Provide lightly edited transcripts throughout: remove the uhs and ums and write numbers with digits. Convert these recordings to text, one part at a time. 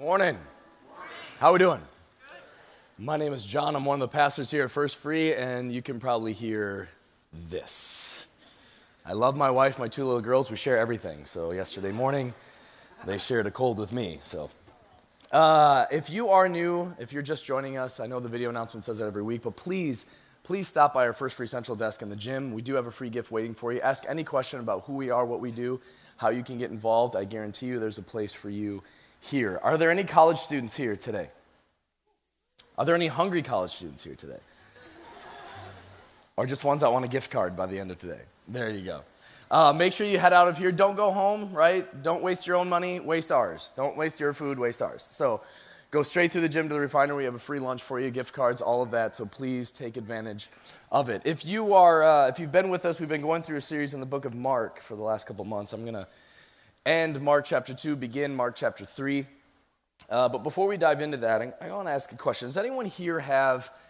Morning. How we doing? My name is John. I'm one of the pastors here at First Free, and you can probably hear this. I love my wife, my two little girls. We share everything. So yesterday morning, they shared a cold with me. So if you are new, if you're just joining us, I know the video announcement says that every week, but please stop by our First Free Central desk in the gym. We do have a free gift waiting for you. Ask any question about who we are, what we do, how you can get involved. I guarantee you there's a place for you here. Are there any college students here today? Are there any hungry college students here today? Or just ones that want a gift card by the end of today? There you go. Make sure you head out of here. Don't go home, right? Don't waste your own money, waste ours. Don't waste your food, waste ours. So go straight through the gym to the refinery. We have a free lunch for you, gift cards, all of that. So please take advantage of it. If you've been with us, we've been going through a series in the book of Mark for the last couple months. I'm going to end Mark chapter 2, begin Mark chapter 3. But before we dive into that, I want to ask a question. Does anyone here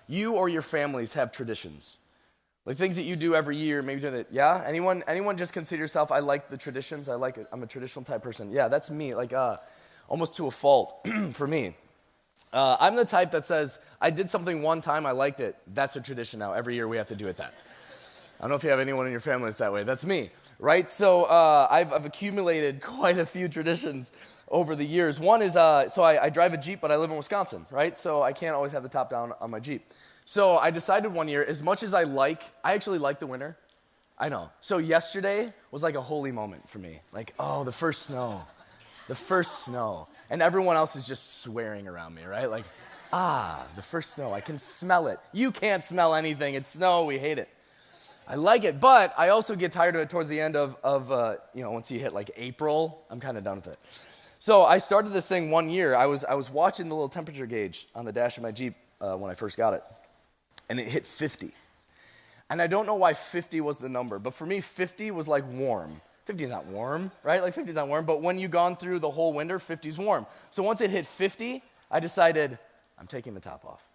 you or your families have traditions? Like things that you do every year, maybe doing it, yeah? Anyone just consider yourself, I like the traditions, I'm a traditional type person. Yeah, that's me, almost to a fault for me. I'm the type that says, I did something one time, I liked it, that's a tradition now. Every year we have to do it that. I don't know if you have anyone in your family that's that way. That's me, right? So I've accumulated quite a few traditions over the years. One is, I drive a Jeep, but I live in Wisconsin, right? So I can't always have the top down on my Jeep. So I decided one year, as much as I actually like the winter. I know. So yesterday was like a holy moment for me. Like, oh, the first snow. And everyone else is just swearing around me, right? Like, the first snow. I can smell it. You can't smell anything. It's snow. We hate it. I like it, but I also get tired of it towards the end of once you hit like April, I'm kind of done with it. So I started this thing one year. I was watching the little temperature gauge on the dash of my Jeep when I first got it, and it hit 50. And I don't know why 50 was the number, but for me, 50 was like warm. 50 is not warm, right? Like 50 is not warm, but when you've gone through the whole winter, 50 is warm. So once it hit 50, I decided I'm taking the top off.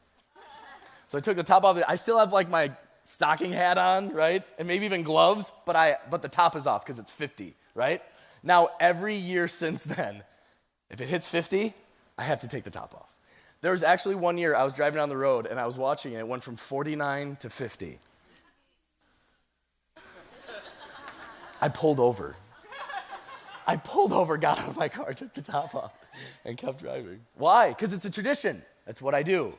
So I took the top off. I still have like my stocking hat on, right? And maybe even gloves, but the top is off because it's 50, right? Now, every year since then, if it hits 50, I have to take the top off. There was actually one year I was driving down the road and I was watching it. It went from 49 to 50. I pulled over, got out of my car, took the top off, and kept driving. Why? Because it's a tradition. That's what I do.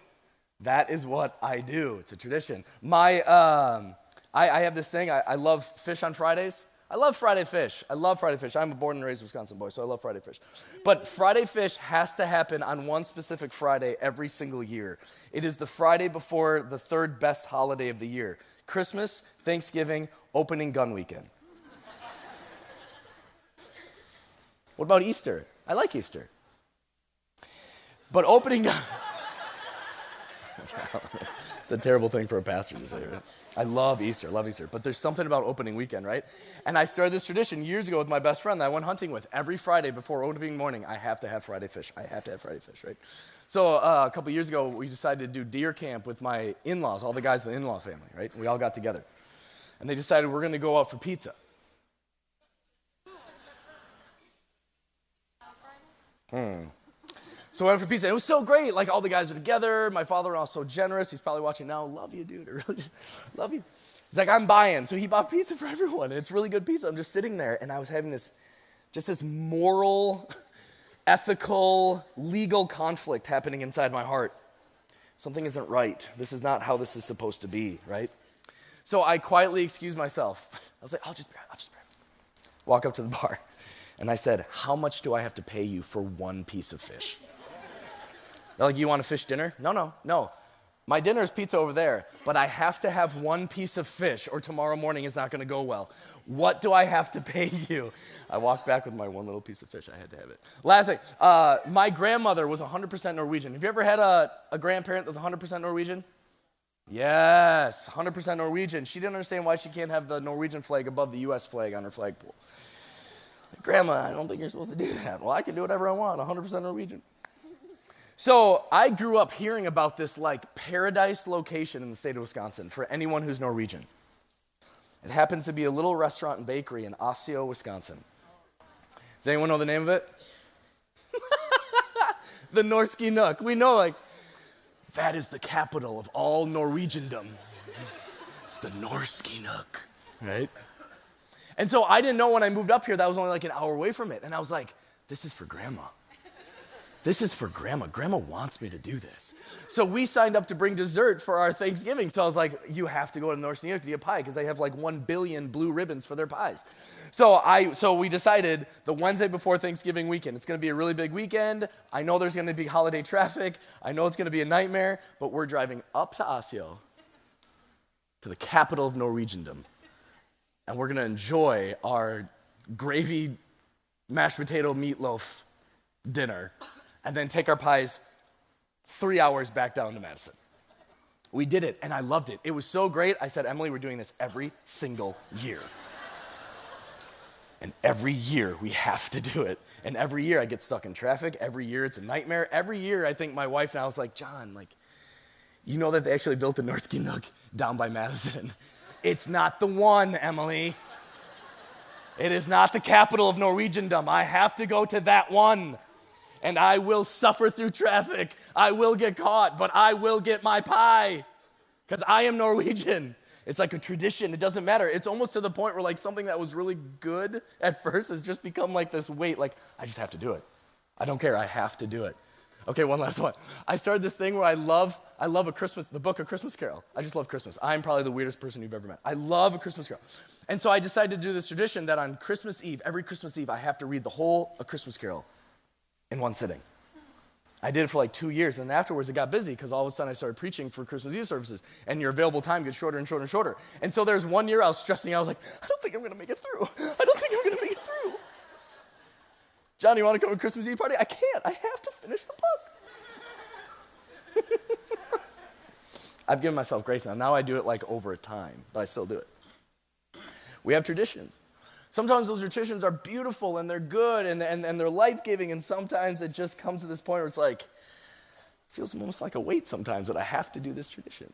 That is what I do. It's a tradition. I have this thing. I love fish on Fridays. I love Friday fish. I'm a born and raised Wisconsin boy, so I love Friday fish. But Friday fish has to happen on one specific Friday every single year. It is the Friday before the third best holiday of the year. Christmas, Thanksgiving, opening gun weekend. What about Easter? I like Easter. But opening gun... It's a terrible thing for a pastor to say, right? I love Easter, but there's something about opening weekend, right? And I started this tradition years ago with my best friend that I went hunting with. Every Friday before opening morning, I have to have Friday fish, right? So a couple years ago, we decided to do deer camp with my in-laws, all the guys in the in-law family, right? We all got together. And they decided we're going to go out for pizza. So we went for pizza. It was so great. Like, all the guys are together. My father-in-law is so generous. He's probably watching now. Love you, dude. I really love you. He's like, I'm buying. So he bought pizza for everyone. And it's really good pizza. I'm just sitting there, and I was having this moral, ethical, legal conflict happening inside my heart. Something isn't right. This is not how this is supposed to be, right? So I quietly excused myself. I was like, I'll just bear. Walk up to the bar. And I said, how much do I have to pay you for one piece of fish? They're like, you want a fish dinner? No. My dinner is pizza over there, but I have to have one piece of fish or tomorrow morning is not going to go well. What do I have to pay you? I walked back with my one little piece of fish. I had to have it. Last thing, my grandmother was 100% Norwegian. Have you ever had a grandparent that was 100% Norwegian? Yes, 100% Norwegian. She didn't understand why she can't have the Norwegian flag above the U.S. flag on her flagpole. Grandma, I don't think you're supposed to do that. Well, I can do whatever I want, 100% Norwegian. So I grew up hearing about this like paradise location in the state of Wisconsin for anyone who's Norwegian. It happens to be a little restaurant and bakery in Osseo, Wisconsin. Does anyone know the name of it? the Norske Nook. We know, like, that is the capital of all Norwegiandom. It's the Norske Nook, right? And so I didn't know when I moved up here that I was only like an hour away from it. And I was like, this is for Grandma. This is for Grandma. Grandma wants me to do this. So we signed up to bring dessert for our Thanksgiving. So I was like, you have to go to North New York to get pie because they have like 1 billion blue ribbons for their pies. So we decided the Wednesday before Thanksgiving weekend, it's going to be a really big weekend. I know there's going to be holiday traffic. I know it's going to be a nightmare, but we're driving up to Oslo, to the capital of Norwegiandom, and we're going to enjoy our gravy, mashed potato, meatloaf dinner, and then take our pies 3 hours back down to Madison. We did it, and I loved it. It was so great. I said, Emily, we're doing this every single year. And every year we have to do it. And every year I get stuck in traffic. Every year it's a nightmare. Every year I think my wife now is like, John, like, you know that they actually built the Norske Nook down by Madison. It's not the one, Emily. It is not the capital of Norwegiandom. I have to go to that one. And I will suffer through traffic. I will get caught, but I will get my pie because I am Norwegian. It's like a tradition. It doesn't matter. It's almost to the point where like something that was really good at first has just become like this weight. Like, I just have to do it. I don't care. I have to do it. Okay, one last one. I started this thing where I love the book of Christmas Carol. I just love Christmas. I'm probably the weirdest person you've ever met. I love A Christmas Carol. And so I decided to do this tradition that on Christmas Eve, every Christmas Eve, I have to read the whole A Christmas Carol in one sitting. I did it for like 2 years, and then afterwards it got busy because all of a sudden I started preaching for Christmas Eve services, and your available time gets shorter and shorter and shorter. And so there's 1 year I was stressing out. I was like, I don't think I'm going to make it through. John, you want to come to a Christmas Eve party? I can't. I have to finish the book. I've given myself grace now. Now I do it like over time, but I still do it. We have traditions. Sometimes those traditions are beautiful and they're good and they're life-giving, and sometimes it just comes to this point where it's like, it feels almost like a weight sometimes that I have to do this tradition.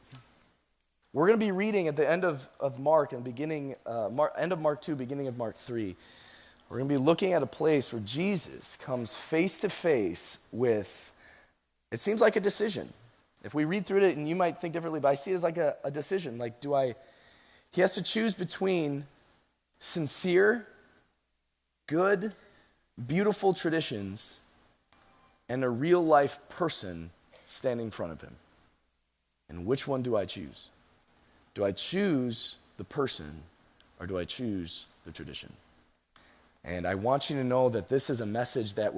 We're going to be reading at the end of Mark and end of Mark 2, beginning of Mark 3. We're going to be looking at a place where Jesus comes face to face with, it seems like a decision. If we read through it, and you might think differently, but I see it as like a decision. Like, he has to choose between sincere, good, beautiful traditions and a real life person standing in front of him. And which one do I choose? Do I choose the person or do I choose the tradition? And I want you to know that this is a message that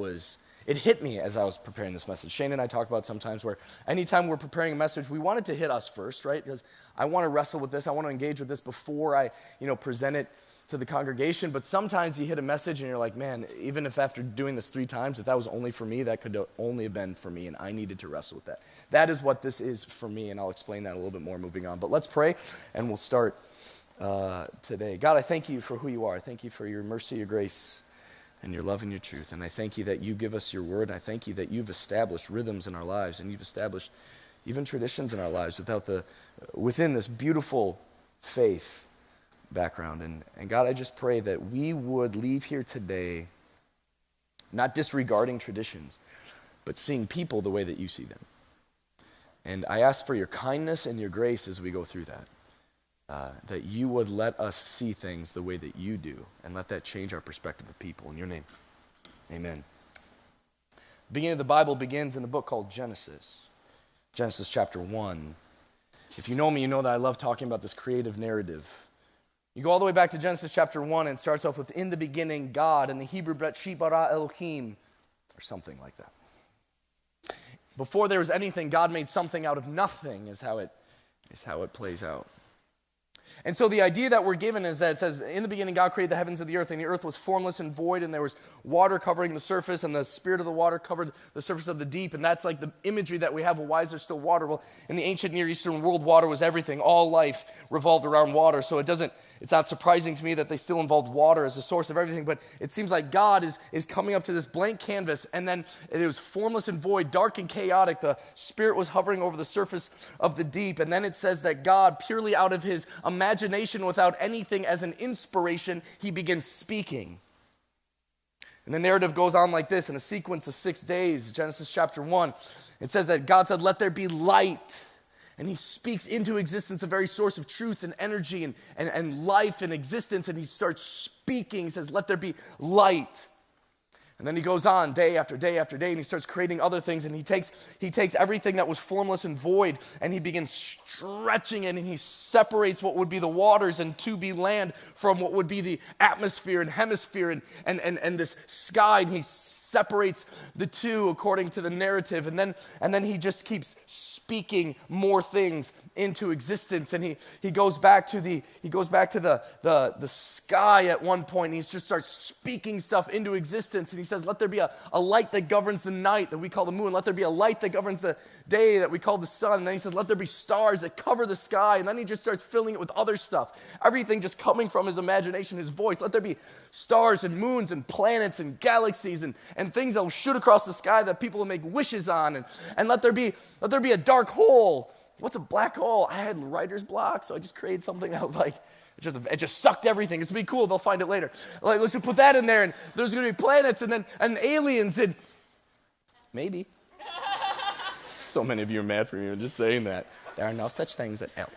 it hit me as I was preparing this message. Shane and I talk about sometimes where anytime we're preparing a message, we want it to hit us first, right? Because I want to wrestle with this. I want to engage with this before I, present it to the congregation. But sometimes you hit a message and you're like, man, even if after doing this 3 times, if that was only for me, that could only have been for me, and I needed to wrestle with that. That is what this is for me, and I'll explain that a little bit more moving on. But let's pray, and we'll start today. God, I thank you for who you are. I thank you for your mercy, your grace, and your love and your truth. And I thank you that you give us your word. I thank you that you've established rhythms in our lives, and you've established even traditions in our lives within this beautiful faith background. And God, I just pray that we would leave here today not disregarding traditions, but seeing people the way that you see them. And I ask for your kindness and your grace as we go through that. That you would let us see things the way that you do, and let that change our perspective of people. In your name, amen. The beginning of the Bible begins in a book called Genesis chapter 1. If you know me, you know that I love talking about this creative narrative. You go all the way back to Genesis chapter 1, and it starts off with, in the beginning, God, and the Hebrew, Bereshit bara Elohim, or something like that. Before there was anything, God made something out of nothing, is how it plays out. And so the idea that we're given is that it says, in the beginning God created the heavens and the earth was formless and void, and there was water covering the surface, and the spirit of the water covered the surface of the deep. And that's like the imagery that we have. Well, why is there still water? Well, in the ancient Near Eastern world, water was everything. All life revolved around water. So it's not surprising to me that they still involved water as a source of everything, but it seems like God is coming up to this blank canvas, and then it was formless and void, dark and chaotic. The Spirit was hovering over the surface of the deep, and then it says that God, purely out of his imagination, without anything as an inspiration, he begins speaking. And the narrative goes on like this in a sequence of 6 days, Genesis chapter 1. It says that God said, let there be light. And he speaks into existence the very source of truth and energy and life and existence. And he starts speaking. He says, let there be light. And then he goes on day after day after day, and he starts creating other things, and he takes everything that was formless and void, and he begins stretching it, and he separates what would be the waters and to be land from what would be the atmosphere and hemisphere and this sky, and he separates the two according to the narrative, and then he just keeps speaking more things into existence. And he goes back to the sky at one point, and he just starts speaking stuff into existence. And he says, let there be a light that governs the night that we call the moon. Let there be a light that governs the day that we call the sun. And then he says, let there be stars that cover the sky. And then he just starts filling it with other stuff. Everything just coming from his imagination, his voice. Let there be stars and moons and planets and galaxies and things that will shoot across the sky that people will make wishes on. And let there be a dark hole. What's a black hole? I had writer's block, so I just created something that was like, it just sucked everything. It's going to be cool. They'll find it later. Like, let's just put that in there, and there's going to be planets and aliens and maybe. So many of you are mad for me for just saying that. There are no such things as aliens.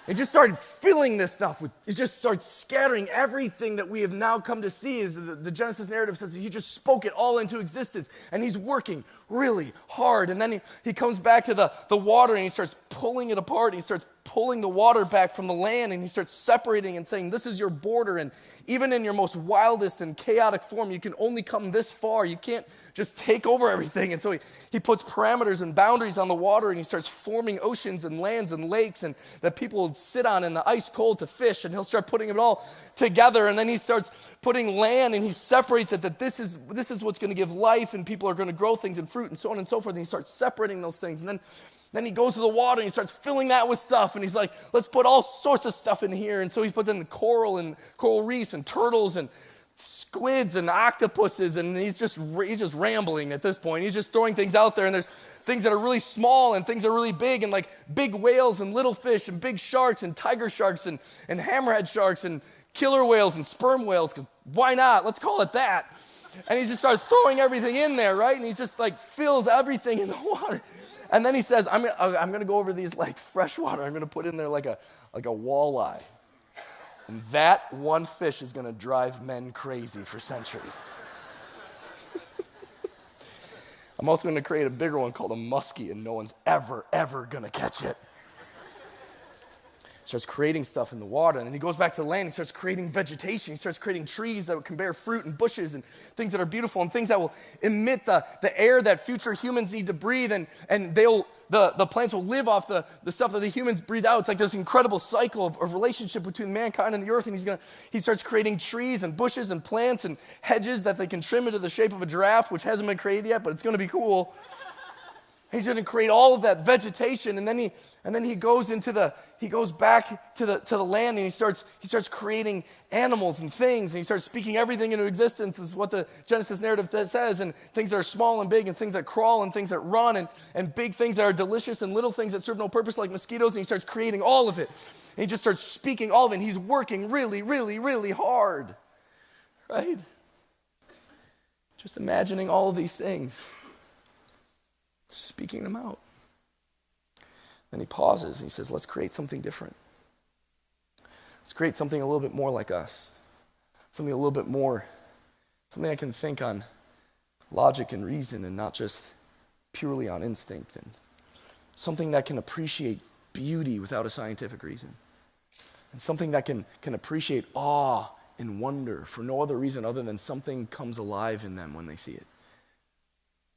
It just started filling this stuff with, it just starts scattering everything that we have now come to see. Is the Genesis narrative says that he just spoke it all into existence, and he's working really hard. And then he comes back to the water, and he starts pulling it apart. He starts pulling the water back from the land, and he starts separating and saying, this is your border. And even in your most wildest and chaotic form, you can only come this far. You can't just take over everything. And so he puts parameters and boundaries on the water, and he starts forming oceans and lands and lakes and that people will sit on in the ice cold to fish, and he'll start putting it all together. And then he starts putting land, and he separates it, that this is what's going to give life, and people are going to grow things and fruit and so on and so forth. And he starts separating those things. And then he goes to the water, and he starts filling that with stuff. And he's like, let's put all sorts of stuff in here. And so he puts in coral and coral reefs and turtles and squids and octopuses. And he's just rambling at this point. He's just throwing things out there. And there's things that are really small and things that are really big, and like big whales and little fish and big sharks and tiger sharks and hammerhead sharks and killer whales and sperm whales. Because why not? Let's call it that. And he just starts throwing everything in there, right? And he just like fills everything in the water. And then he says, I'm going to go over these like fresh water. I'm going to put in there like a walleye. And that one fish is going to drive men crazy for centuries. I'm also going to create a bigger one called a muskie, and no one's ever going to catch it. Starts creating stuff in the water, and then he goes back to the land. He starts creating vegetation. He starts creating trees that can bear fruit and bushes and things that are beautiful and things that will emit the air that future humans need to breathe, and the plants will live off the stuff that the humans breathe out. It's like this incredible cycle of relationship between mankind and the earth. And he starts creating trees and bushes and plants and hedges that they can trim into the shape of a giraffe, which hasn't been created yet, but it's going to be cool. He's going to create all of that vegetation, and then he goes back to the land, and he starts creating animals and things, and he starts speaking everything into existence, is what the Genesis narrative says, and things that are small and big, and things that crawl, and things that run, and big things that are delicious, and little things that serve no purpose like mosquitoes, and he starts creating all of it. And he just starts speaking all of it, and he's working really, really, really hard, right? Just imagining all of these things, speaking them out. Then he pauses and he says, let's create something different. Let's create something a little bit more like us. Something a little bit more, something I can think on logic and reason and not just purely on instinct. And something that can appreciate beauty without a scientific reason. And something that can appreciate awe and wonder for no other reason other than something comes alive in them when they see it.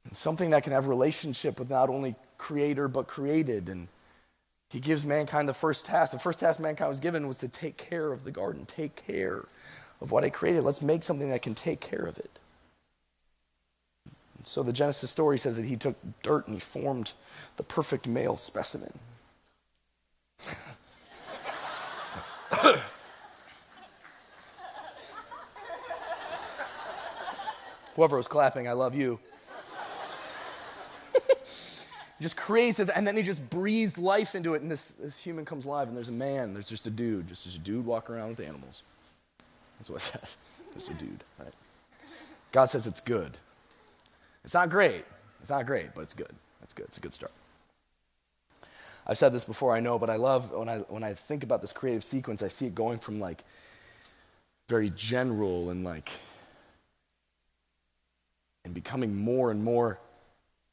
And something that can have relationship with not only creator but created. And he gives mankind the first task. The first task mankind was given was to take care of the garden, take care of what I created. Let's make something that can take care of it. And so the Genesis story says that he took dirt and he formed the perfect male specimen. Whoever was clapping, I love you. Just creates it, and then he just breathes life into it, and this human comes alive, and there's a man, there's just a dude walking around with animals. That's what it says. There's a dude, right? God says it's good. It's not great. It's not great, but it's good. It's good. It's a good start. I've said this before, I know, but I love when I think about this creative sequence, I see it going from like very general and becoming more and more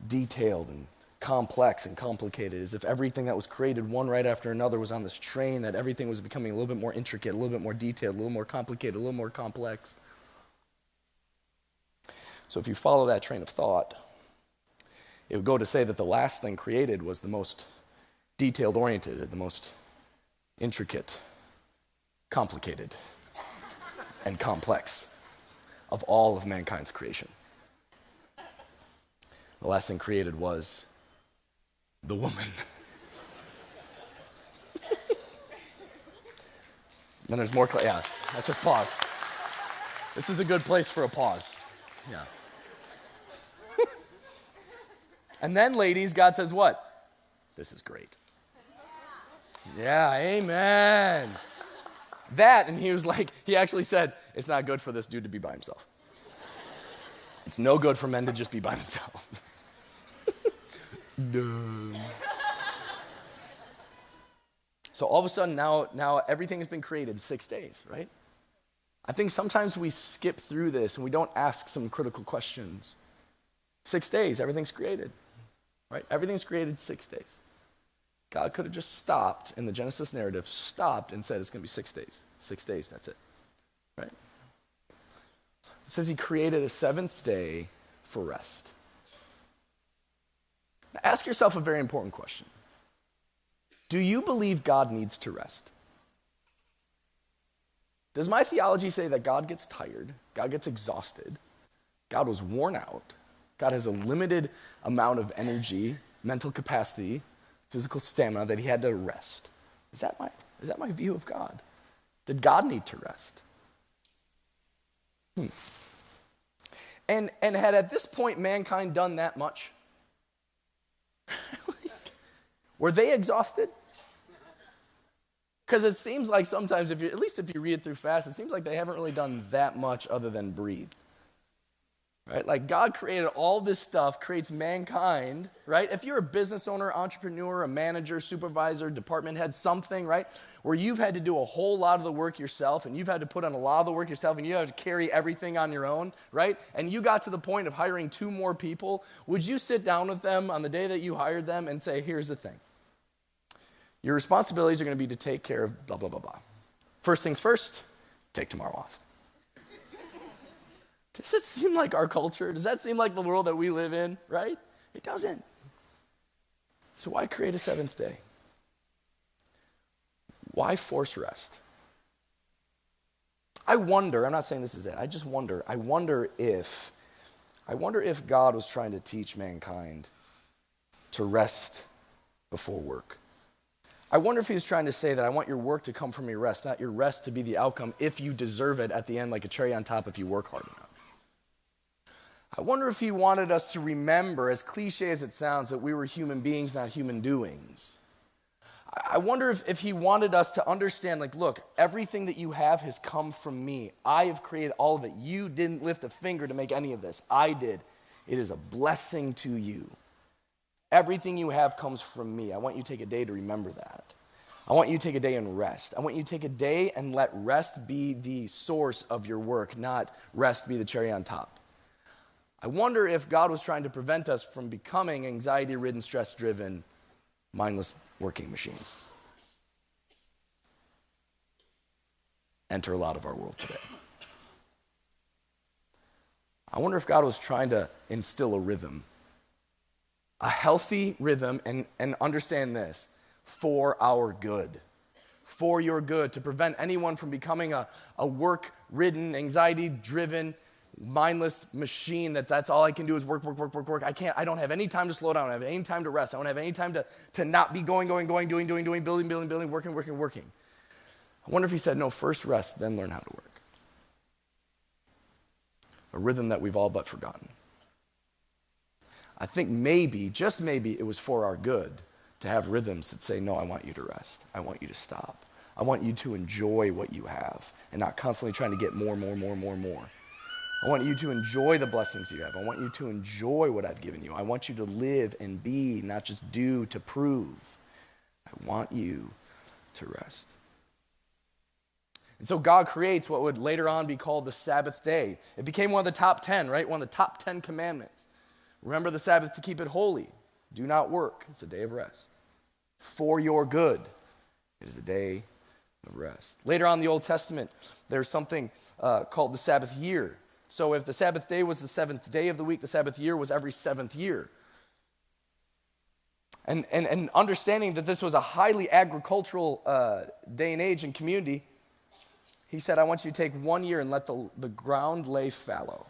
detailed and complex and complicated, as if everything that was created one right after another was on this train, that everything was becoming a little bit more intricate, a little bit more detailed, a little more complicated, a little more complex. So if you follow that train of thought, it would go to say that the last thing created was the most detailed-oriented, the most intricate, complicated, and complex of all of mankind's creation. The last thing created was the woman. Then there's more, yeah, let's just pause. This is a good place for a pause. Yeah. And then, ladies, God says what? This is great. Yeah, amen. That, and he was like, he actually said, it's not good for this dude to be by himself. It's no good for men to just be by themselves. Duh. So all of a sudden, now everything has been created in 6 days, right? I think sometimes we skip through this and we don't ask some critical questions. 6 days, everything's created, right? Everything's created in 6 days. God could have just stopped in the Genesis narrative, stopped and said it's going to be 6 days. 6 days, that's it, right? It says he created a seventh day for rest. Now, ask yourself a very important question. Do you believe God needs to rest? Does my theology say that God gets tired, God gets exhausted, God was worn out, God has a limited amount of energy, mental capacity, physical stamina that he had to rest? Is that my view of God? Did God need to rest? And had at this point mankind done that much? Were they exhausted? Because it seems like sometimes, at least if you read it through fast, it seems like they haven't really done that much other than breathe. Right? Like God created all this stuff, creates mankind, right? If you're a business owner, entrepreneur, a manager, supervisor, department head, something, right? Where you've had to do a whole lot of the work yourself and you've had to put on a lot of the work yourself and you have to carry everything on your own, right? And you got to the point of hiring 2 more people. Would you sit down with them on the day that you hired them and say, here's the thing. Your responsibilities are going to be to take care of blah, blah, blah, blah. First things first, take tomorrow off. Does that seem like our culture? Does that seem like the world that we live in, right? It doesn't. So why create a seventh day? Why force rest? I wonder, I'm not saying this is it, I just wonder, I wonder if God was trying to teach mankind to rest before work. I wonder if he was trying to say that I want your work to come from your rest, not your rest to be the outcome if you deserve it at the end like a cherry on top if you work hard enough. I wonder if he wanted us to remember, as cliche as it sounds, that we were human beings, not human doings. I wonder if he wanted us to understand, like, look, everything that you have has come from me. I have created all of it. You didn't lift a finger to make any of this. I did. It is a blessing to you. Everything you have comes from me. I want you to take a day to remember that. I want you to take a day and rest. I want you to take a day and let rest be the source of your work, not rest be the cherry on top. I wonder if God was trying to prevent us from becoming anxiety-ridden, stress-driven, mindless working machines. Enter a lot of our world today. I wonder if God was trying to instill a rhythm, a healthy rhythm, and understand this, for our good, for your good, to prevent anyone from becoming a work-ridden, anxiety-driven, mindless machine that's all I can do is work. I don't have any time to slow down. I don't have any time to rest. I don't have any time to not be going, doing, building, working. I wonder if he said, no, first rest, then learn how to work. A rhythm that we've all but forgotten. I think maybe, just maybe, it was for our good to have rhythms that say, no, I want you to rest. I want you to stop. I want you to enjoy what you have and not constantly trying to get more. I want you to enjoy the blessings you have. I want you to enjoy what I've given you. I want you to live and be, not just do to prove. I want you to rest. And so God creates what would later on be called the Sabbath day. It became one of the top 10, right? One of the top 10 commandments. Remember the Sabbath to keep it holy. Do not work. It's a day of rest. For your good. It is a day of rest. Later on in the Old Testament, there's something called the Sabbath year. So if the Sabbath day was the seventh day of the week, the Sabbath year was every seventh year. And understanding that this was a highly agricultural day and age and community, he said, I want you to take 1 year and let the ground lay fallow.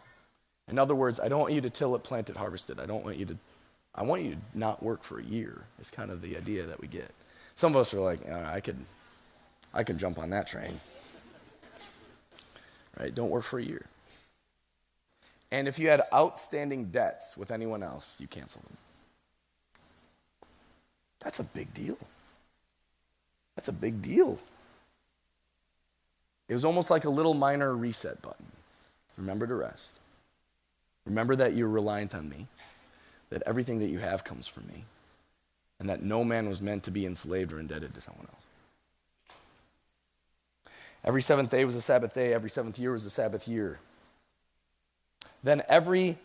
In other words, I don't want you to till it, plant it, harvest it. I want you to not work for a year, is kind of the idea that we get. Some of us are like, I could jump on that train. Right? Don't work for a year. And if you had outstanding debts with anyone else, you cancel them. That's a big deal. That's a big deal. It was almost like a little minor reset button. Remember to rest. Remember that you're reliant on me, that everything that you have comes from me, and that no man was meant to be enslaved or indebted to someone else. Every seventh day was a Sabbath day. Every seventh year was a Sabbath year. Then every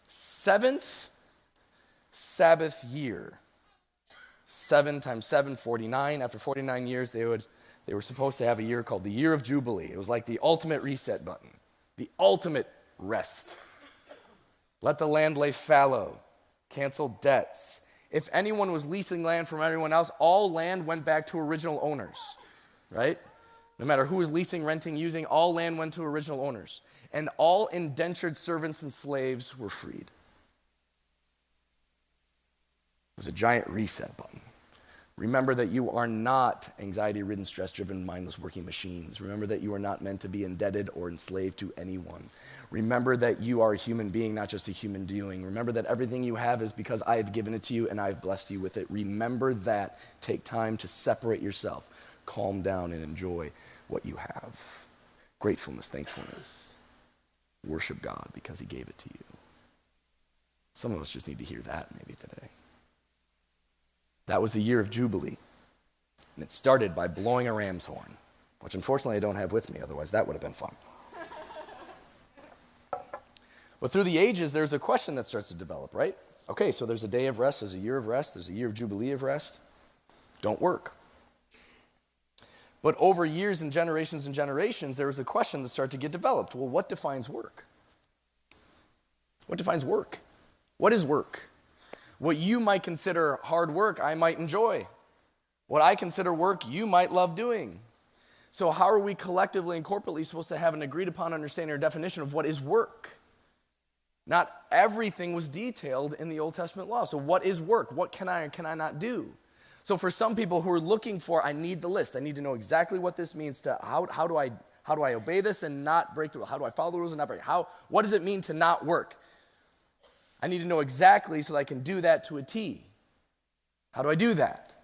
seventh Sabbath year, 7 times 7, 49. After 49 years, they were supposed to have a year called the Year of Jubilee. It was like the ultimate reset button, the ultimate rest. Let the land lay fallow, cancel debts. If anyone was leasing land from anyone else, all land went back to original owners, right? No matter who was leasing, renting, using, all land went to original owners. And all indentured servants and slaves were freed. It was a giant reset button. Remember that you are not anxiety-ridden, stress-driven, mindless working machines. Remember that you are not meant to be indebted or enslaved to anyone. Remember that you are a human being, not just a human doing. Remember that everything you have is because I have given it to you and I have blessed you with it. Remember that. Take time to separate yourself. Calm down and enjoy what you have. Gratefulness, thankfulness. Worship God because he gave it to you. Some of us just need to hear that maybe today. That was the year of Jubilee. And it started by blowing a ram's horn, which unfortunately I don't have with me, otherwise that would have been fun. But through the ages, there's a question that starts to develop, right? Okay, so there's a day of rest, there's a year of rest, there's a year of Jubilee of rest. Don't work. But over years and generations, there was a question that started to get developed. Well, what defines work? What defines work? What is work? What you might consider hard work, I might enjoy. What I consider work, you might love doing. So how are we collectively and corporately supposed to have an agreed upon understanding or definition of what is work? Not everything was detailed in the Old Testament law. So what is work? What can I or can I not do? So for some people who are looking for, I need the list. I need to know exactly what this means to how do I obey this and not break the rule? How do I follow the rules and not break? What does it mean to not work? I need to know exactly so that I can do that to a T. How do I do that?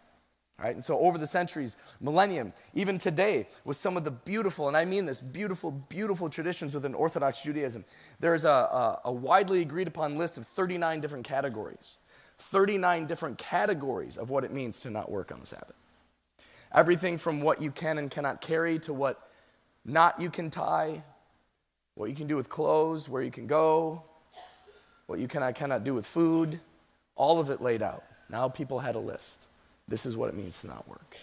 All right, and so over the centuries, millennium, even today, with some of the beautiful, and I mean this, beautiful, beautiful traditions within Orthodox Judaism, there's a widely agreed upon list of 39 different categories. 39 different categories of what it means to not work on the Sabbath. Everything from what you can and cannot carry to what not you can tie, what you can do with clothes, where you can go, what you cannot do with food, all of it laid out. Now people had a list. This is what it means to not work.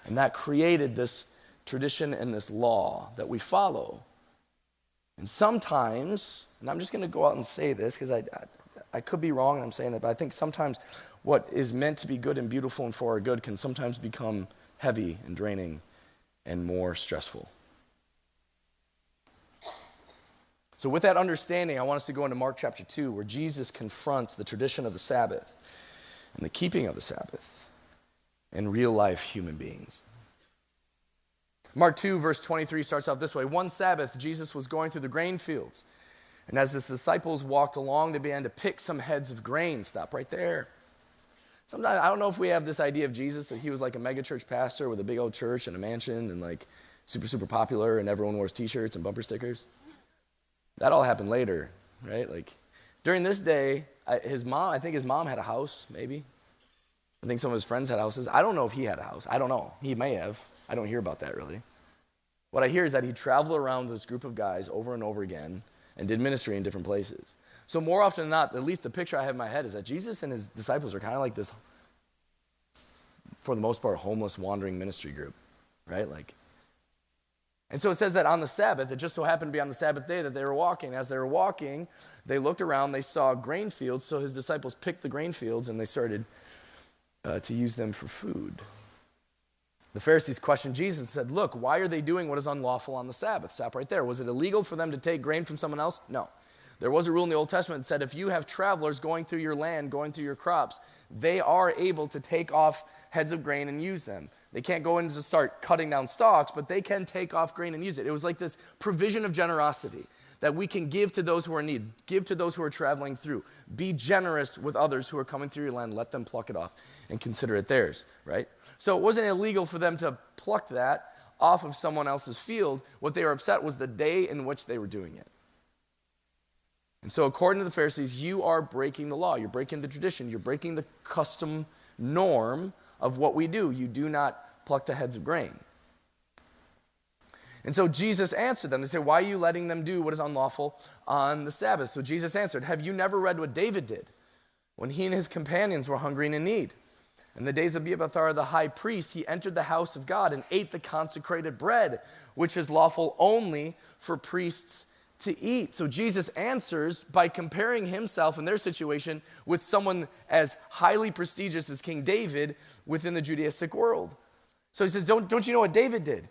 And that created this tradition and this law that we follow. And sometimes, and I'm just going to go out and say this because I could be wrong and I'm saying that, but I think sometimes what is meant to be good and beautiful and for our good can sometimes become heavy and draining and more stressful. So with that understanding, I want us to go into Mark chapter 2, where Jesus confronts the tradition of the Sabbath and the keeping of the Sabbath in real life human beings. Mark 2, verse 23 starts out this way. One Sabbath, Jesus was going through the grain fields. And as his disciples walked along, they began to pick some heads of grain. Stop right there. Sometimes, I don't know if we have this idea of Jesus, that he was like a megachurch pastor with a big old church and a mansion and like super, super popular and everyone wears t-shirts and bumper stickers. That all happened later, right? Like during this day, I think his mom had a house, maybe. I think some of his friends had houses. I don't know if he had a house. I don't know. He may have. I don't hear about that really. What I hear is that he traveled around this group of guys over and over again and did ministry in different places. So more often than not, at least the picture I have in my head is that Jesus and his disciples are kind of like this, for the most part, homeless, wandering ministry group, right? And so it says that on the Sabbath, it just so happened to be on the Sabbath day that they were walking. As they were walking, they looked around, they saw grain fields, so his disciples picked the grain fields and they started to use them for food. The Pharisees questioned Jesus and said, look, why are they doing what is unlawful on the Sabbath? Stop right there. Was it illegal for them to take grain from someone else? No. There was a rule in the Old Testament that said if you have travelers going through your land, going through your crops, they are able to take off heads of grain and use them. They can't go in and just start cutting down stalks, but they can take off grain and use it. It was like this provision of generosity that we can give to those who are in need, give to those who are traveling through. Be generous with others who are coming through your land. Let them pluck it off and consider it theirs, right? So it wasn't illegal for them to pluck that off of someone else's field. What they were upset was the day in which they were doing it. And so according to the Pharisees, you are breaking the law. You're breaking the tradition. You're breaking the custom norm of what we do. You do not pluck the heads of grain. And so Jesus answered them. They say, why are you letting them do what is unlawful on the Sabbath? So Jesus answered, have you never read what David did when he and his companions were hungry and in need? In the days of Abiathar the high priest, he entered the house of God and ate the consecrated bread, which is lawful only for priests to eat. So Jesus answers by comparing himself and their situation with someone as highly prestigious as King David within the Judaistic world. So he says, don't you know what David did?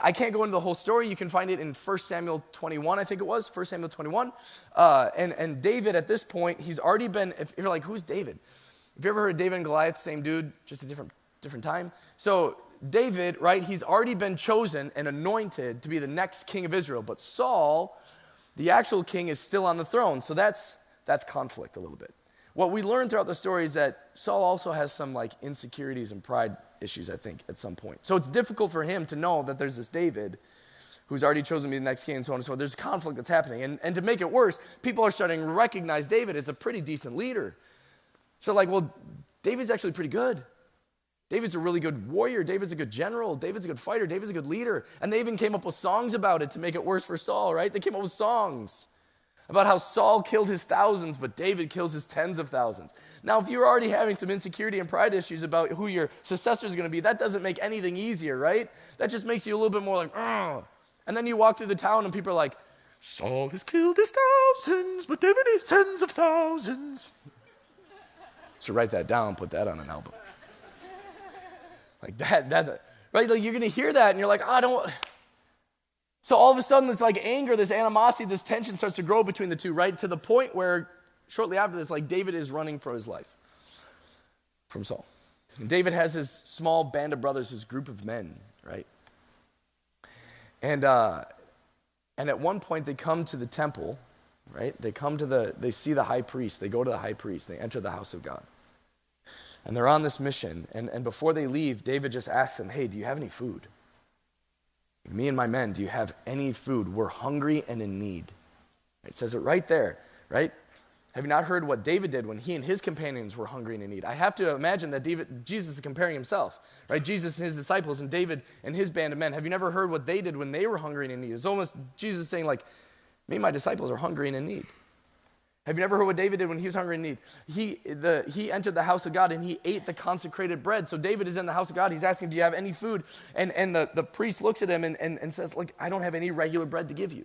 I can't go into the whole story. You can find it in 1 Samuel 21, I think it was, 1 Samuel 21. And David at this point, he's already been, if you're like, who's David? Have you ever heard of David and Goliath, same dude, just a different time? So David, right, he's already been chosen and anointed to be the next king of Israel. But Saul, the actual king, is still on the throne. So that's conflict a little bit. What we learn throughout the story is that Saul also has some like insecurities and pride issues, I think, at some point. So it's difficult for him to know that there's this David who's already chosen to be the next king and so on and so forth. There's conflict that's happening. And to make it worse, people are starting to recognize David as a pretty decent leader. So like, well, David's actually pretty good. David's a really good warrior. David's a good general. David's a good fighter. David's a good leader. And they even came up with songs about it to make it worse for Saul, right? They came up with songs about how Saul killed his thousands, but David kills his tens of thousands. Now, if you're already having some insecurity and pride issues about who your successor is going to be, that doesn't make anything easier, right? That just makes you a little bit more like, ugh. And then you walk through the town and people are like, Saul has killed his thousands, but David his tens of thousands. Should write that down, put that on an album. Like that's it, right? Like you're going to hear that and you're like, I don't. So all of a sudden this like anger, this animosity, this tension starts to grow between the two, right? To the point where shortly after this, like David is running for his life from Saul. And David has his small band of brothers, his group of men, right? And at one point they come to the temple, right? They see the high priest. They go to the high priest. They enter the house of God. And they're on this mission. And before they leave, David just asks them, hey, do you have any food? Me and my men, do you have any food? We're hungry and in need. It says it right there, right? Have you not heard what David did when he and his companions were hungry and in need? I have to imagine that Jesus is comparing himself, right? Jesus and his disciples and David and his band of men. Have you never heard what they did when they were hungry and in need? It's almost Jesus saying like, me and my disciples are hungry and in need. Have you never heard what David did when he was hungry and in need? He entered the house of God and he ate the consecrated bread. So David is in the house of God. He's asking, do you have any food? And the priest looks at him and says, look, I don't have any regular bread to give you.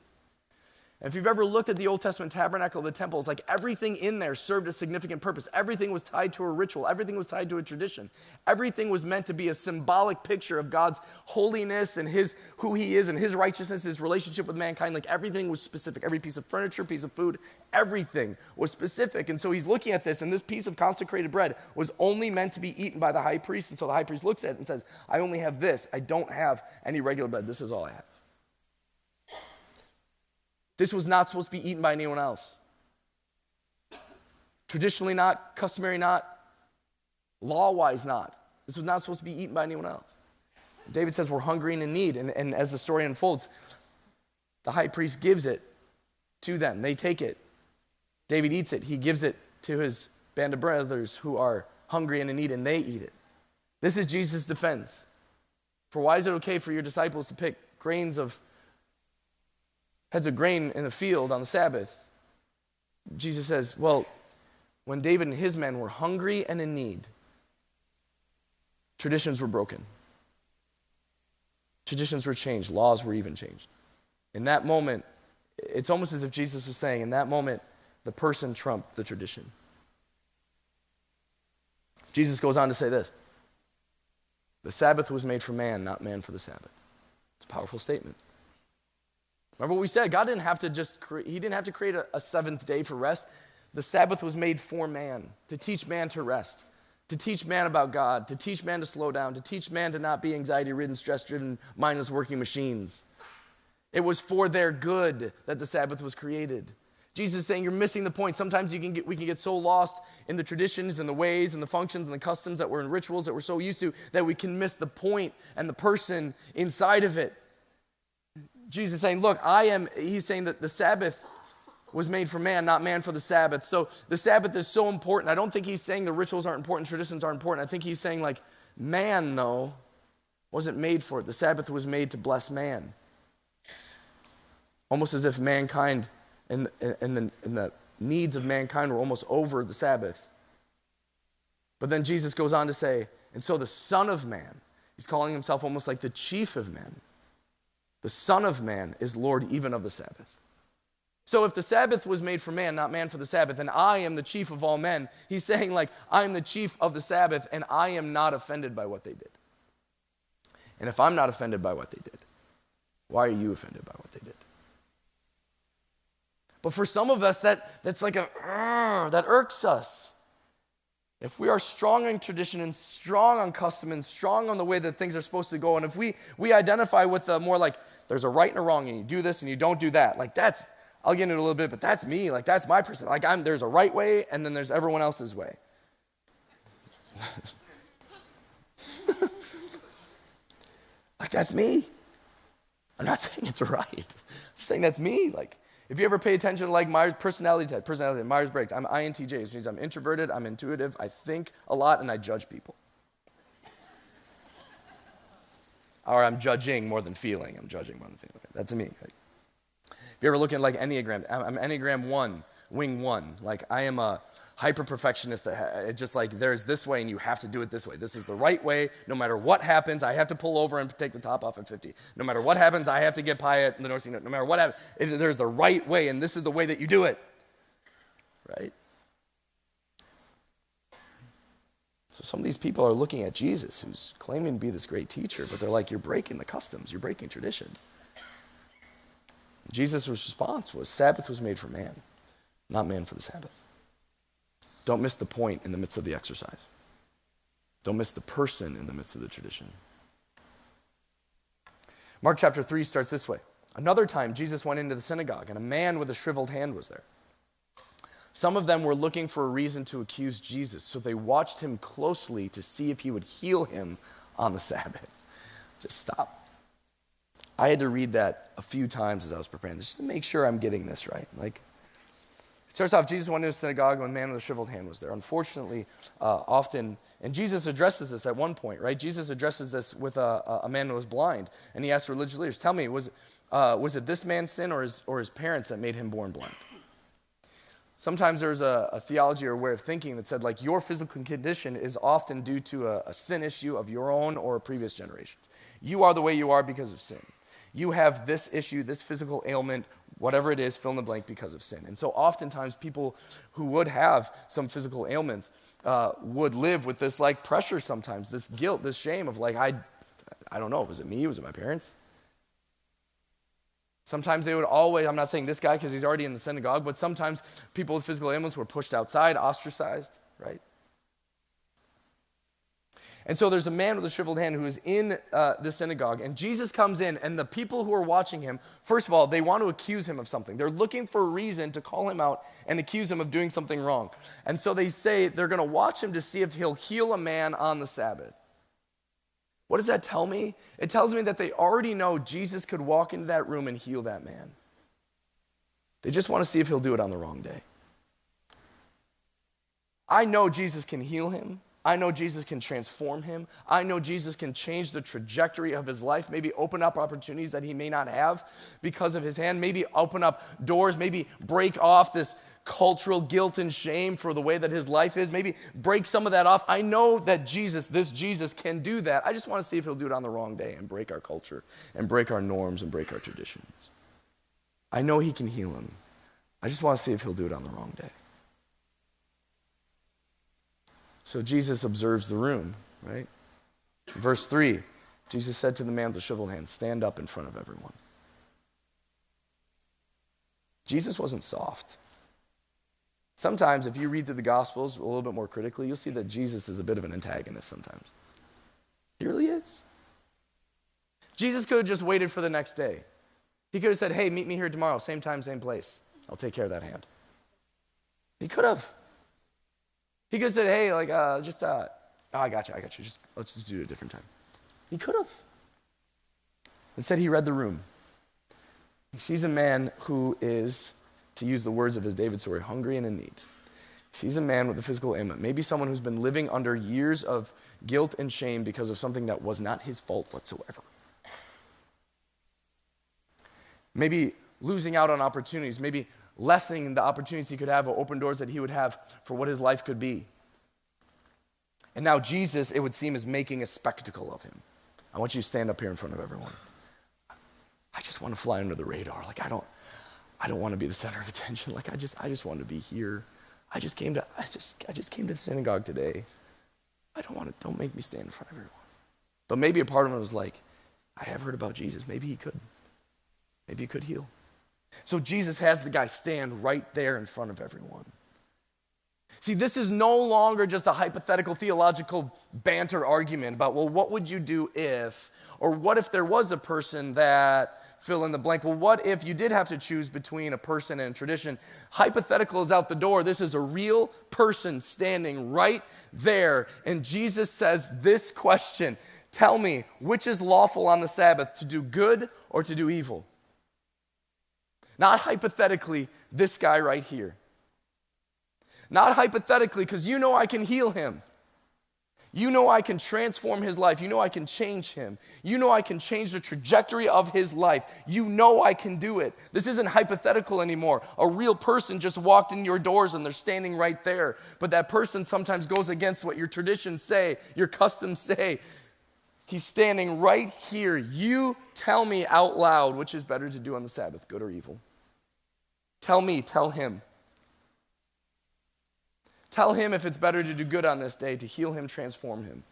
And if you've ever looked at the Old Testament tabernacle, the temples, like everything in there served a significant purpose. Everything was tied to a ritual. Everything was tied to a tradition. Everything was meant to be a symbolic picture of God's holiness and who he is and his righteousness, his relationship with mankind. Like everything was specific. Every piece of furniture, piece of food, everything was specific. And so he's looking at this, and this piece of consecrated bread was only meant to be eaten by the high priest. And so the high priest looks at it and says, I only have this. I don't have any regular bread. This is all I have. This was not supposed to be eaten by anyone else. Traditionally not, customary not, law-wise not. This was not supposed to be eaten by anyone else. David says we're hungry and in need, and as the story unfolds, the high priest gives it to them. They take it. David eats it. He gives it to his band of brothers who are hungry and in need, and they eat it. This is Jesus' defense. For why is it okay for your disciples to pick heads of grain in the field on the Sabbath? Jesus says, well, when David and his men were hungry and in need, traditions were broken. Traditions were changed. Laws were even changed. In that moment, it's almost as if Jesus was saying, in that moment, the person trumped the tradition. Jesus goes on to say this: the Sabbath was made for man, not man for the Sabbath. It's a powerful statement. Remember what we said, God didn't have to he didn't have to create a seventh day for rest. The Sabbath was made for man, to teach man to rest, to teach man about God, to teach man to slow down, to teach man to not be anxiety-ridden, stress-driven, mindless working machines. It was for their good that the Sabbath was created. Jesus is saying you're missing the point. Sometimes we can get so lost in the traditions and the ways and the functions and the customs that we're in, rituals that we're so used to, that we can miss the point and the person inside of it. Jesus is saying, look, he's saying that the Sabbath was made for man, not man for the Sabbath. So the Sabbath is so important. I don't think he's saying the rituals aren't important, traditions aren't important. I think he's saying, like, man, though, wasn't made for it. The Sabbath was made to bless man. Almost as if mankind and the needs of mankind were almost over the Sabbath. But then Jesus goes on to say, and so the Son of Man, he's calling himself almost like the chief of men. The Son of Man is Lord even of the Sabbath. So if the Sabbath was made for man, not man for the Sabbath, and I am the chief of all men, he's saying, like, I'm the chief of the Sabbath, and I am not offended by what they did. And if I'm not offended by what they did, why are you offended by what they did? But for some of us, that's like that irks us. If we are strong in tradition and strong on custom and strong on the way that things are supposed to go, and if we identify with the more like there's a right and a wrong, and you do this and you don't do that, like that's, I'll get into it a little bit, but that's me, like that's my person. Like there's a right way and then there's everyone else's way. Like that's me. I'm not saying it's right. I'm just saying that's me. Like, if you ever pay attention to like my personality type, Myers-Briggs, I'm INTJ, which means I'm introverted, I'm intuitive, I think a lot, and I judge people. Or I'm judging more than feeling. I'm judging more than feeling. That's me. Like, if you ever look at like Enneagram, I'm Enneagram 1, wing 1. Like I am a hyper-perfectionist. It's just like there's this way and you have to do it this way. This is the right way. No matter what happens, I have to pull over and take the top off at 50. No matter what happens, I have to get pie at the North Sea. No matter what happens, there's the right way and this is the way that you do it. Right? So some of these people are looking at Jesus, who's claiming to be this great teacher, but they're like, you're breaking the customs. You're breaking tradition. Jesus' response was, Sabbath was made for man, not man for the Sabbath. Don't miss the point in the midst of the exercise. Don't miss the person in the midst of the tradition. Mark chapter 3 starts this way. Another time, Jesus went into the synagogue, and a man with a shriveled hand was there. Some of them were looking for a reason to accuse Jesus, so they watched him closely to see if he would heal him on the Sabbath. Just stop. I had to read that a few times as I was preparing this, just to make sure I'm getting this right. Like, it starts off, Jesus went into a synagogue when a man with a shriveled hand was there. Unfortunately, often, and Jesus addresses this at one point, right? Jesus addresses this with a man who was blind, and he asked the religious leaders, tell me, was it this man's sin or his parents that made him born blind? Sometimes there's a theology or a way of thinking that said, like, your physical condition is often due to a sin issue of your own or previous generations. You are the way you are because of sin. You have this issue, this physical ailment, whatever it is, fill in the blank because of sin. And so oftentimes people who would have some physical ailments would live with this like pressure sometimes, this guilt, this shame of like, I don't know, was it me? Was it my parents? Sometimes they would always, I'm not saying this guy because he's already in the synagogue, but sometimes people with physical ailments were pushed outside, ostracized, right? And so there's a man with a shriveled hand who is in the synagogue, and Jesus comes in, and the people who are watching him, first of all, they want to accuse him of something. They're looking for a reason to call him out and accuse him of doing something wrong. And so they say they're going to watch him to see if he'll heal a man on the Sabbath. What does that tell me? It tells me that they already know Jesus could walk into that room and heal that man. They just want to see if he'll do it on the wrong day. I know Jesus can heal him. I know Jesus can transform him. I know Jesus can change the trajectory of his life, maybe open up opportunities that he may not have because of his hand, maybe open up doors, maybe break off this cultural guilt and shame for the way that his life is, maybe break some of that off. I know that this Jesus can do that. I just want to see if he'll do it on the wrong day and break our culture and break our norms and break our traditions. I know he can heal him. I just want to see if he'll do it on the wrong day. So Jesus observes the room, right? Verse 3, Jesus said to the man with the shriveled hand, stand up in front of everyone. Jesus wasn't soft. Sometimes if you read through the Gospels a little bit more critically, you'll see that Jesus is a bit of an antagonist sometimes. He really is. Jesus could have just waited for the nenext day. He could have said, hey, meet me here tomorrow, same time, same place. I'll take care of that hand. He could have. He could have said, hey, I got you. Let's just do it a different time. He could have. Instead, he read the room. He sees a man who is, to use the words of his David story, hungry and in need. He sees a man with a physical ailment, maybe someone who's been living under years of guilt and shame because of something that was not his fault whatsoever. Maybe losing out on opportunities, maybe lessening the opportunities he could have or open doors that he would have for what his life could be. And now Jesus, it would seem, is making a spectacle of him. I want you to stand up here in front of everyone. I just want to fly under the radar. I don't want to be the center of attention. I just want to be here. I just came to the synagogue today. Don't make me stand in front of everyone. But maybe a part of him was like, I have heard about Jesus. Maybe he could heal. So Jesus has the guy stand right there in front of everyone. See, this is no longer just a hypothetical theological banter argument about, well, what would you do if, or what if there was a person that fill in the blank? Well, what if you did have to choose between a person and tradition? Hypothetical is out the door. This is a real person standing right there. And Jesus says this question, tell me, which is lawful on the Sabbath, to do good or to do evil? Not hypothetically, this guy right here. Not hypothetically, because you know I can heal him. You know I can transform his life. You know I can change him. You know I can change the trajectory of his life. You know I can do it. This isn't hypothetical anymore. A real person just walked in your doors and they're standing right there. But that person sometimes goes against what your traditions say, your customs say. He's standing right here. You tell me out loud which is better to do on the Sabbath, good or evil. Tell me, tell him. Tell him if it's better to do good on this day, to heal him, transform him.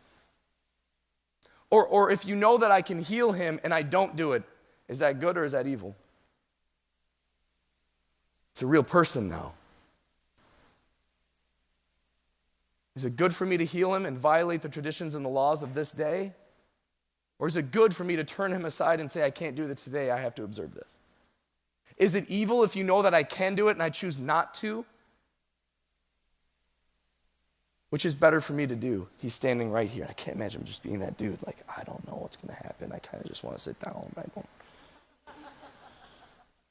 Or if you know that I can heal him and I don't do it, is that good or is that evil? It's a real person now. Is it good for me to heal him and violate the traditions and the laws of this day? Or is it good for me to turn him aside and say, I can't do this today, I have to observe this? Is it evil if you know that I can do it and I choose not to? Which is better for me to do? He's standing right here. I can't imagine just being that dude. I don't know what's going to happen. I kind of just want to sit down.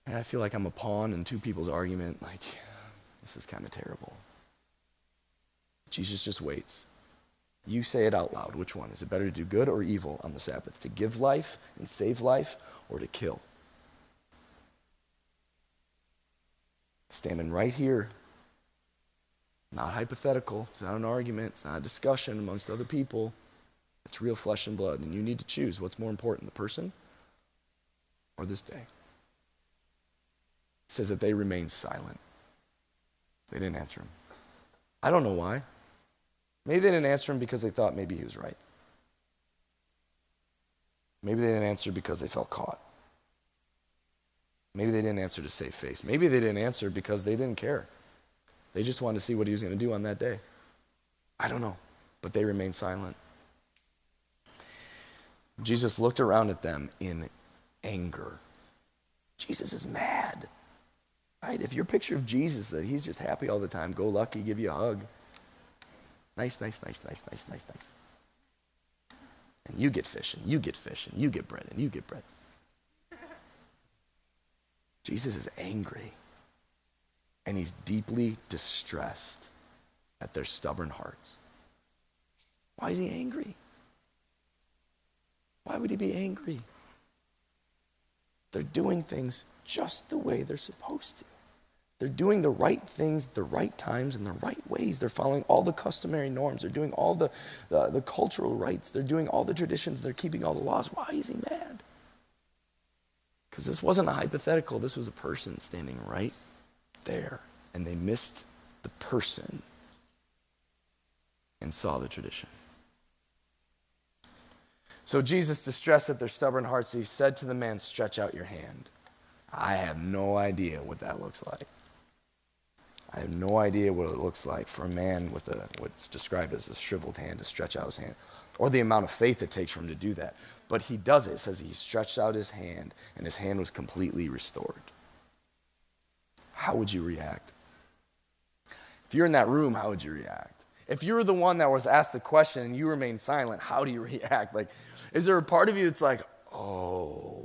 And I feel like I'm a pawn in two people's argument. This is kind of terrible. Jesus just waits. You say it out loud. Which one? Is it better to do good or evil on the Sabbath? To give life and save life or to kill? Standing right here. Not hypothetical. It's not an argument. It's not a discussion amongst other people. It's real flesh and blood. And you need to choose what's more important, the person or this day. It says that they remained silent. They didn't answer him. I don't know why. Maybe they didn't answer him because they thought maybe he was right. Maybe they didn't answer because they felt caught. Maybe they didn't answer to save face. Maybe they didn't answer because they didn't care. They just wanted to see what he was going to do on that day. I don't know, but they remained silent. Jesus looked around at them in anger. Jesus is mad, right? If your picture of Jesus, that he's just happy all the time, go lucky, give you a hug. Nice. And you get fish, and you get fish, and you get bread, and you get bread. Jesus is angry. and he's deeply distressed at their stubborn hearts. Why is he angry? Why would he be angry? They're doing things just the way they're supposed to. They're doing the right things at the right times in the right ways. They're following all the customary norms. They're doing all the cultural rites. They're doing all the traditions. They're keeping all the laws. Why is he mad? Because this wasn't a hypothetical. This was a person standing right there. And they missed the person and saw the tradition. So Jesus, distressed at their stubborn hearts, he said to the man, "Stretch out your hand." I have no idea what that looks like. I have no idea what it looks like for a man with what's described as a shriveled hand to stretch out his hand, or the amount of faith it takes for him to do that. But he does it. It says he stretched out his hand, and his hand was completely restored. How would you react? If you're in that room, how would you react? If you were the one that was asked the question and you remain silent, how do you react? Like, is there a part of you that's like, oh,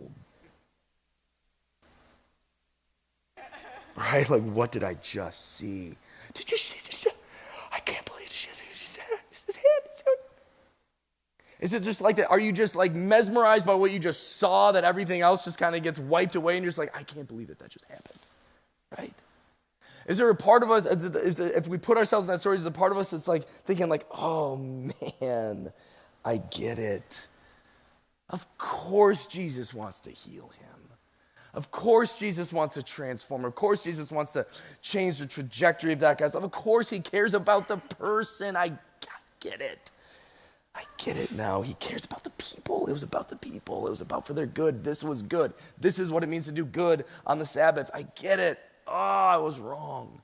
right? Like, what did I just see? Did you see this? I can't believe she said it. Is it just like that? Are you just like mesmerized by what you just saw, that everything else just kind of gets wiped away and you're just like, I can't believe that just happened, right? Is there a part of us, if we put ourselves in that story, is there a part of us that's like thinking like, oh man, I get it. Of course Jesus wants to heal him. Of course Jesus wants to transform. Of course Jesus wants to change the trajectory of that guy's life. Of course he cares about the person. I get it. I get it now. He cares about the people. It was about the people. It was about for their good. This was good. This is what it means to do good on the Sabbath. I get it. Oh, I was wrong.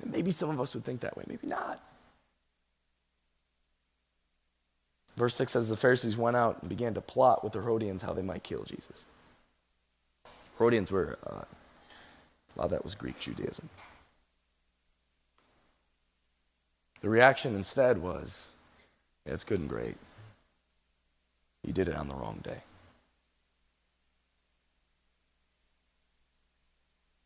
And maybe some of us would think that way. Maybe not. Verse 6 says, the Pharisees went out and began to plot with the Herodians how they might kill Jesus. Herodians were, a lot of that was Greek Judaism. The reaction instead was, yeah, it's good and great. You did it on the wrong day.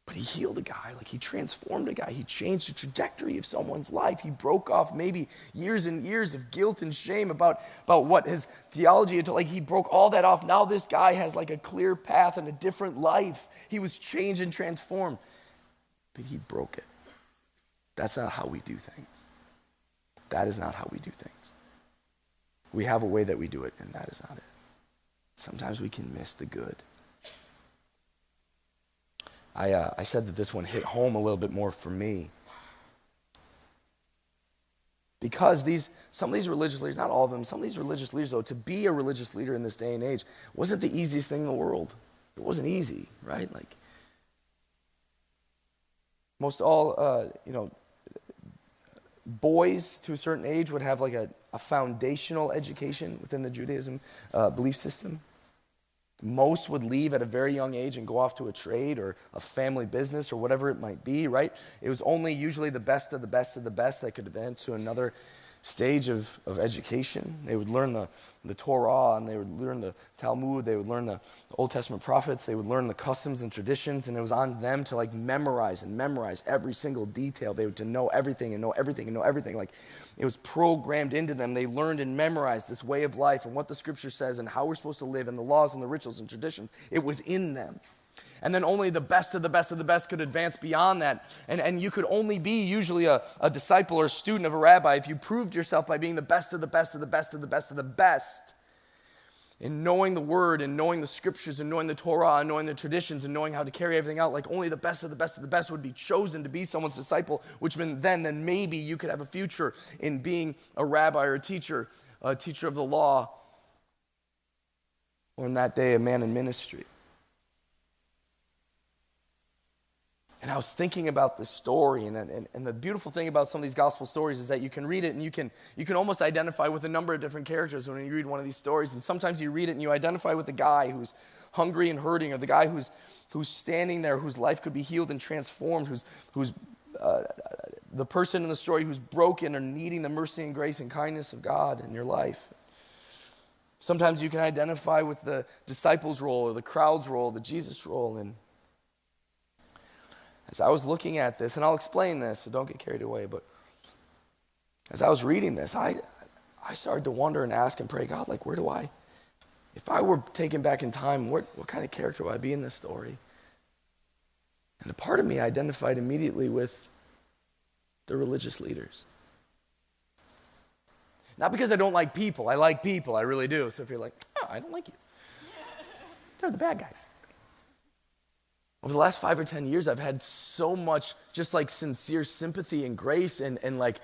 But he healed a guy, like he transformed a guy. He changed the trajectory of someone's life. He broke off maybe years and years of guilt and shame about what his theology had told. Like he broke all that off. Now this guy has like a clear path and a different life. He was changed and transformed. But he broke it. That's not how we do things. That is not how we do things. We have a way that we do it, and that is not it. Sometimes we can miss the good. I said that this one hit home a little bit more for me. Because some of these religious leaders, not all of them, some of these religious leaders, though, to be a religious leader in this day and age wasn't the easiest thing in the world. It wasn't easy, right? Like, most all, boys to a certain age would have like a foundational education within the Judaism belief system. Most would leave at a very young age and go off to a trade or a family business or whatever it might be, right? It was only usually the best of the best of the best that could advance to another stage of education. They would learn the Torah, and they would learn the Talmud, they would learn the Old Testament prophets, they would learn the customs and traditions, and it was on them to like memorize every single detail. They would to know everything and know everything and know everything. Like it was programmed into them. They learned and memorized this way of life and what the scripture says and how we're supposed to live and the laws and the rituals and traditions. It was in them. And then only the best of the best of the best could advance beyond that. And you could only be usually a disciple or a student of a rabbi if you proved yourself by being the best of the best of the best of the best of the best. In knowing the word and knowing the scriptures and knowing the Torah and knowing the traditions and knowing how to carry everything out, like only the best of the best of the best would be chosen to be someone's disciple, which meant then maybe you could have a future in being a rabbi or a teacher of the law, or in that day, a man in ministry. And I was thinking about this story, and the beautiful thing about some of these gospel stories is that you can read it and you can almost identify with a number of different characters when you read one of these stories. And sometimes you read it and you identify with the guy who's hungry and hurting, or the guy who's standing there, whose life could be healed and transformed, who's the person in the story who's broken or needing the mercy and grace and kindness of God in your life. Sometimes you can identify with the disciples' role or the crowd's role, the Jesus role, and as I was looking at this, and I'll explain this, so don't get carried away, but as I was reading this, I started to wonder and ask and pray, God, like, if I were taken back in time, what kind of character would I be in this story? And a part of me identified immediately with the religious leaders. Not because I don't like people. I like people. I really do. So if you're like, oh, I don't like you. They're the bad guys. Over the last 5 or 10 years, I've had so much just like sincere sympathy and grace and like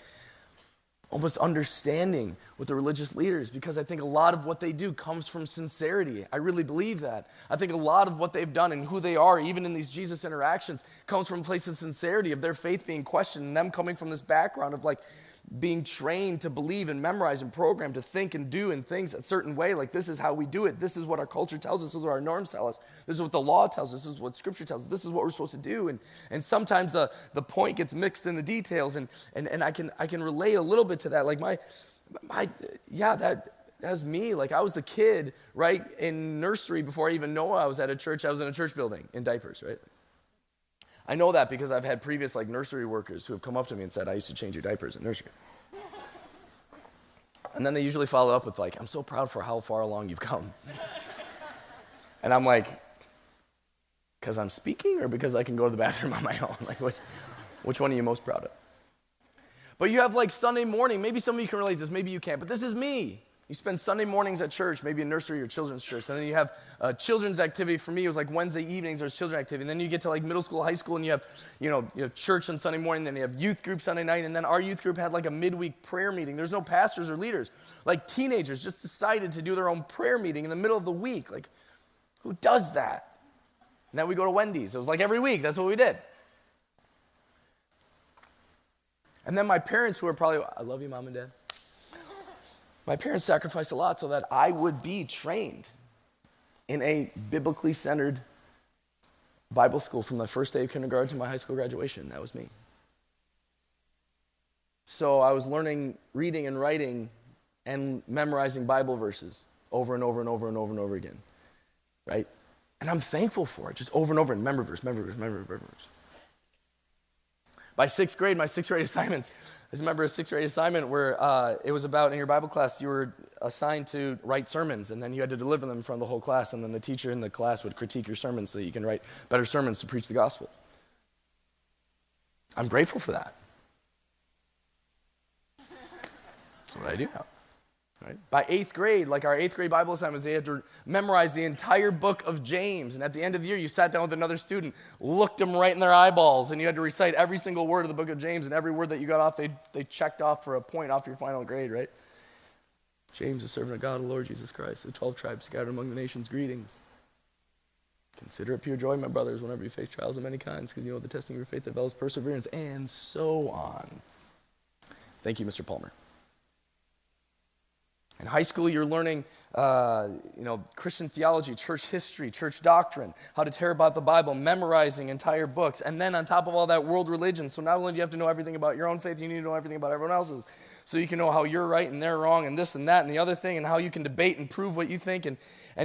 almost understanding with the religious leaders, because I think a lot of what they do comes from sincerity. I really believe that. I think a lot of what they've done and who they are, even in these Jesus interactions, comes from a place of sincerity, of their faith being questioned, and them coming from this background of like being trained to believe and memorize and program to think and do and things a certain way. Like, this is how we do it. This is what our culture tells us. This is what our norms tell us. This is what the law tells us. This is what Scripture tells us. This is what we're supposed to do. And sometimes the point gets mixed in the details. And I can relate a little bit to that. Like that's me. Like, I was the kid, right, in nursery before I even know I was at a church. I was in a church building in diapers, right? I know that because I've had previous like nursery workers who have come up to me and said, I used to change your diapers in nursery. And then they usually follow up with like, I'm so proud for how far along you've come. And I'm like, because I'm speaking or because I can go to the bathroom on my own? Like, which one are you most proud of? But you have like Sunday morning. Maybe some of you can relate to this, maybe you can't, but this is me. You spend Sunday mornings at church, maybe a nursery or children's church, and then you have children's activity. For me, it was like Wednesday evenings, there's children's activity, and then you get to like middle school, high school, and you have church on Sunday morning, then you have youth group Sunday night, and then our youth group had like a midweek prayer meeting. There's no pastors or leaders. Like, teenagers just decided to do their own prayer meeting in the middle of the week. Like, who does that? And then we go to Wendy's. It was like every week, that's what we did. And then my parents, who are probably, I love you, Mom and Dad. My parents sacrificed a lot so that I would be trained in a biblically centered Bible school from the first day of kindergarten to my high school graduation. That was me. So I was learning reading and writing and memorizing Bible verses over and over and over and over and over again, right? And I'm thankful for it, just over and over, and remember verse. By sixth grade, my sixth grade assignments, I remember a sixth grade assignment where it was about, in your Bible class, you were assigned to write sermons, and then you had to deliver them in front of the whole class, and then the teacher in the class would critique your sermons so that you can write better sermons to preach the gospel. I'm grateful for that. That's what I do now. Right? By eighth grade, like our eighth grade Bible assignments, they had to memorize the entire book of James. And at the end of the year, you sat down with another student, looked them right in their eyeballs, and you had to recite every single word of the book of James. And every word that you got off, they checked off for a point off your final grade, right? James, the servant of God, the Lord Jesus Christ, the 12 tribes scattered among the nations, greetings. Consider it pure joy, my brothers, whenever you face trials of many kinds, because you know the testing of your faith develops perseverance, and so on. Thank you, Mr. Palmer. In high school, you're learning, Christian theology, church history, church doctrine, how to tear about the Bible, memorizing entire books, and then on top of all that, world religion. So not only do you have to know everything about your own faith, you need to know everything about everyone else's, so you can know how you're right and they're wrong, and this and that and the other thing, and how you can debate and prove what you think, and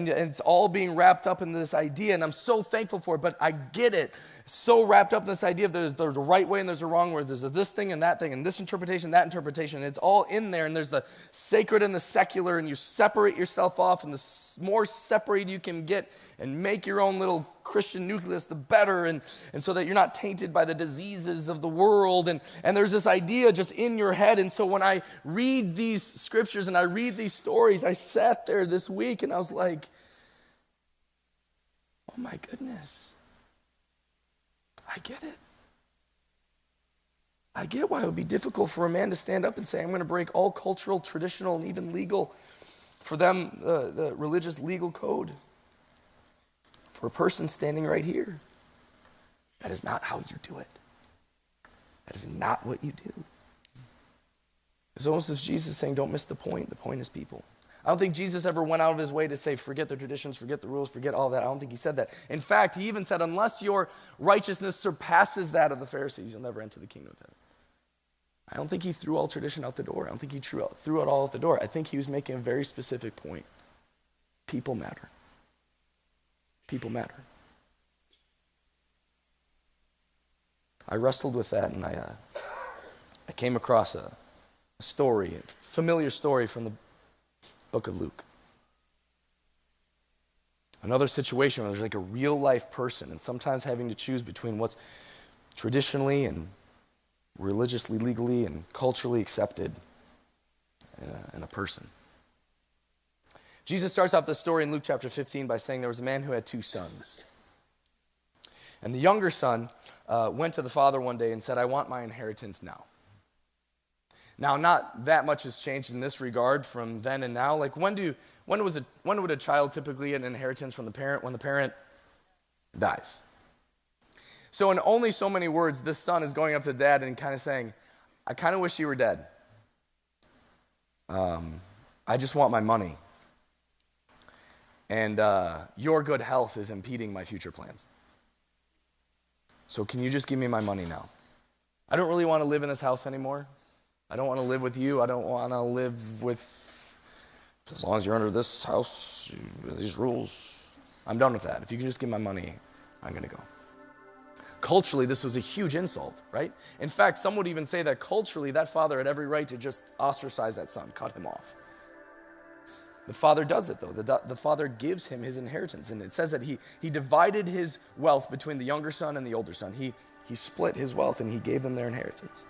it's all being wrapped up in this idea, and I'm so thankful for it, but I get it, so wrapped up in this idea of there's a right way and there's a wrong way, there's a this thing and that thing, and this interpretation, that interpretation, and it's all in there, and there's the sacred and the secular, and you separate yourself off, and the more separated you can get and make your own little Christian nucleus, the better, and so that you're not tainted by the diseases of the world, and there's this idea just in your head. And so when I read these scriptures and I read these stories, I sat there this week and I was like, oh my goodness, I get it. I get why it would be difficult for a man to stand up and say, I'm going to break all cultural, traditional, and even legal, for them, the religious legal code. For a person standing right here, that is not how you do it. That is not what you do. It's almost as Jesus saying, don't miss the point. The point is people. I don't think Jesus ever went out of his way to say, forget the traditions, forget the rules, forget all that. I don't think he said that. In fact, he even said, unless your righteousness surpasses that of the Pharisees, you'll never enter the kingdom of heaven. I don't think he threw all tradition out the door. I don't think he threw it all out the door. I think he was making a very specific point. People matter. People matter. I wrestled with that, and I came across a story, a familiar story from the book of Luke. Another situation where there's like a real life person, and sometimes having to choose between what's traditionally and religiously, legally, and culturally accepted in a person. Jesus starts off the story in Luke chapter 15 by saying there was a man who had 2 sons. And the younger son went to the father one day and said, I want my inheritance now. Now, not that much has changed in this regard from then and now. Like, when would a child typically get an inheritance from the parent? When the parent dies. So in only so many words, this son is going up to dad and kind of saying, I kind of wish you were dead. I just want my money. And your good health is impeding my future plans. So can you just give me my money now? I don't really want to live in this house anymore. I don't want to live with you. I don't want to live with, as long as you're under this house, these rules. I'm done with that. If you can just give my money, I'm going to go. Culturally, this was a huge insult, right? In fact, some would even say that culturally, that father had every right to just ostracize that son, cut him off. The father does it, though. The father gives him his inheritance. And it says that he divided his wealth between the younger son and the older son. He split his wealth and he gave them their inheritance.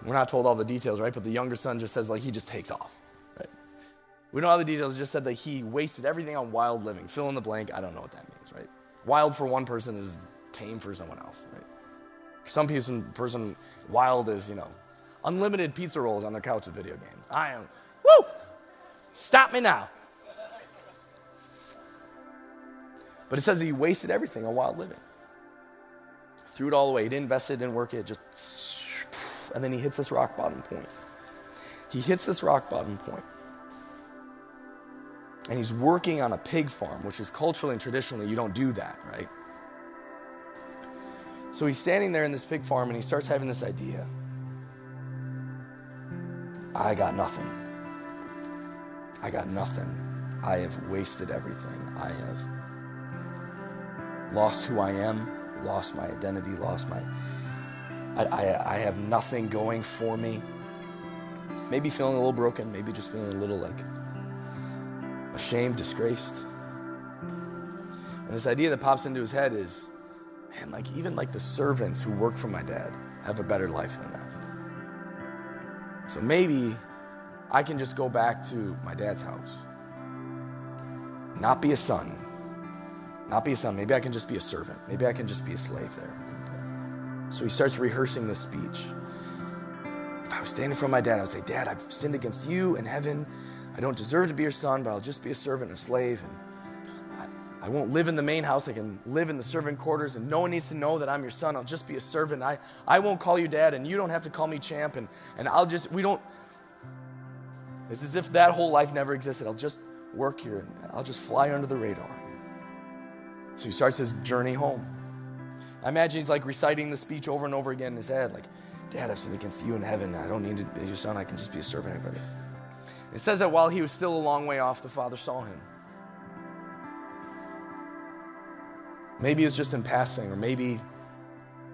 We're not told all the details, right? But the younger son just says, like, he just takes off, right? We don't know all the details. It just said that he wasted everything on wild living. Fill in the blank. I don't know what that means, right? Wild for one person is tame for someone else, right? For some person, wild is, unlimited pizza rolls on their couch with video games. I am, woo! Stop me now. But it says that he wasted everything on wild living. Threw it all away. He didn't invest it, didn't work it, just, and then he hits this rock bottom point. And he's working on a pig farm, which is culturally and traditionally, you don't do that, right? So he's standing there in this pig farm and he starts having this idea. I got nothing. I have wasted everything. I have lost who I am, lost my identity, I have nothing going for me. Maybe feeling a little broken, maybe just feeling a little like ashamed, disgraced. And this idea that pops into his head is, man, like even like the servants who work for my dad have a better life than this. So maybe I can just go back to my dad's house. Not be a son. Maybe I can just be a servant. Maybe I can just be a slave there. So he starts rehearsing this speech. If I was standing in front of my dad, I would say, Dad, I've sinned against you and heaven. I don't deserve to be your son, but I'll just be a servant and a slave. And I won't live in the main house. I can live in the servant quarters, and no one needs to know that I'm your son. I'll just be a servant. I won't call you dad, and you don't have to call me champ. And it's as if that whole life never existed. I'll just work here, and I'll just fly under the radar. So he starts his journey home. I imagine he's like reciting the speech over and over again in his head, like, Dad, I've sinned against you in heaven. I don't need to be your son. I can just be a servant. Everybody. It says that while he was still a long way off, the father saw him. Maybe it was just in passing, or maybe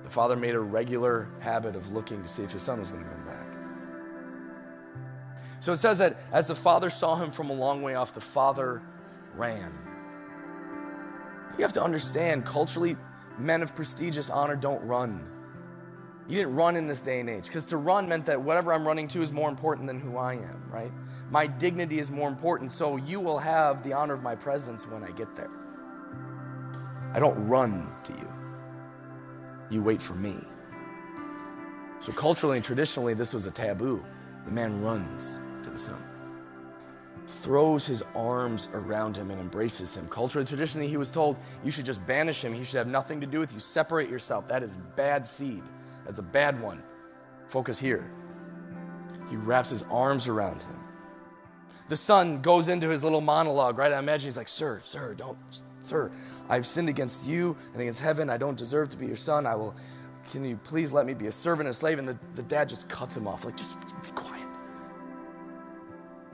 the father made a regular habit of looking to see if his son was going to come back. So it says that as the father saw him from a long way off, the father ran. You have to understand, culturally, men of prestigious honor don't run. You didn't run in this day and age, because to run meant that whatever I'm running to is more important than who I am, right? My dignity is more important, so you will have the honor of my presence when I get there. I don't run to you. You wait for me. So culturally and traditionally, this was a taboo. The man runs to the son, throws his arms around him and embraces him. Culturally, traditionally, he was told, you should just banish him. He should have nothing to do with you. Separate yourself. That is bad seed. That's a bad one. Focus here. He wraps his arms around him. The son goes into his little monologue, right? I imagine he's like, Sir, I've sinned against you and against heaven. I don't deserve to be your son. Can you please let me be a servant and a slave? And the dad just cuts him off, like, just be quiet.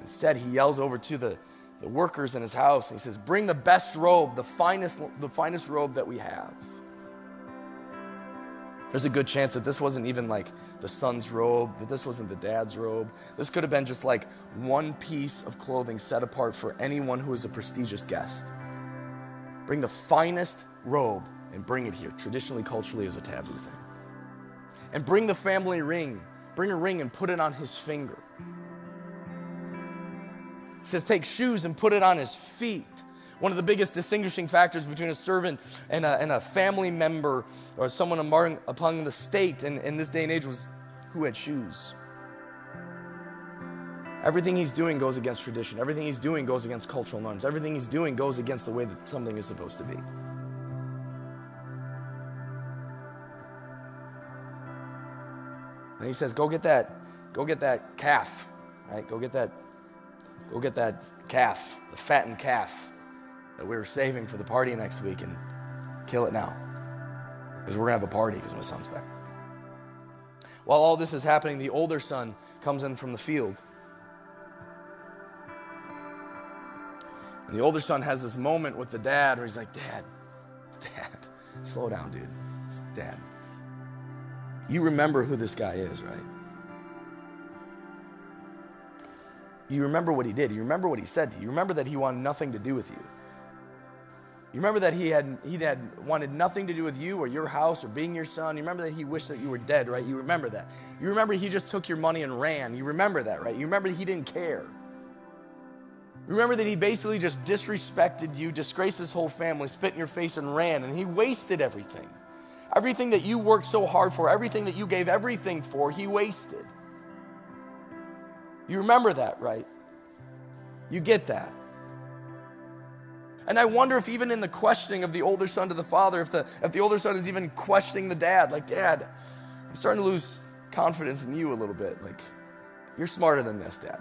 Instead, he yells over to the workers in his house, and he says, bring the best robe, the finest robe that we have. There's a good chance that this wasn't even like the son's robe, that this wasn't the dad's robe. This could have been just like one piece of clothing set apart for anyone who was a prestigious guest. Bring the finest robe and bring it here. Traditionally, culturally, is a taboo thing. And bring the family ring. Bring a ring and put it on his finger. He says, take shoes and put it on his feet. One of the biggest distinguishing factors between a servant and a family member or someone upon the state in this day and age was who had shoes. Everything he's doing goes against tradition. Everything he's doing goes against cultural norms. Everything he's doing goes against the way that something is supposed to be. And he says, go get that calf, right? Go get that calf, the fattened calf that we were saving for the party next week, and kill it now. Because we're going to have a party because my son's back. While all this is happening, the older son comes in from the field. And the older son has this moment with the dad where he's like, Dad, slow down, dude. Dad, you remember who this guy is, right? You remember what he did. You remember what he said to you. You remember that he wanted nothing to do with you. You remember that he had wanted nothing to do with you or your house or being your son. You remember that he wished that you were dead, right? You remember that. You remember he just took your money and ran. You remember that, right? You remember that he didn't care. You remember that he basically just disrespected you, disgraced his whole family, spit in your face and ran, and he wasted everything. Everything that you worked so hard for, everything that you gave everything for, he wasted. You remember that, right? You get that. And I wonder if even in the questioning of the older son to the father, if the older son is even questioning the dad, like, Dad, I'm starting to lose confidence in you a little bit. Like, you're smarter than this, Dad.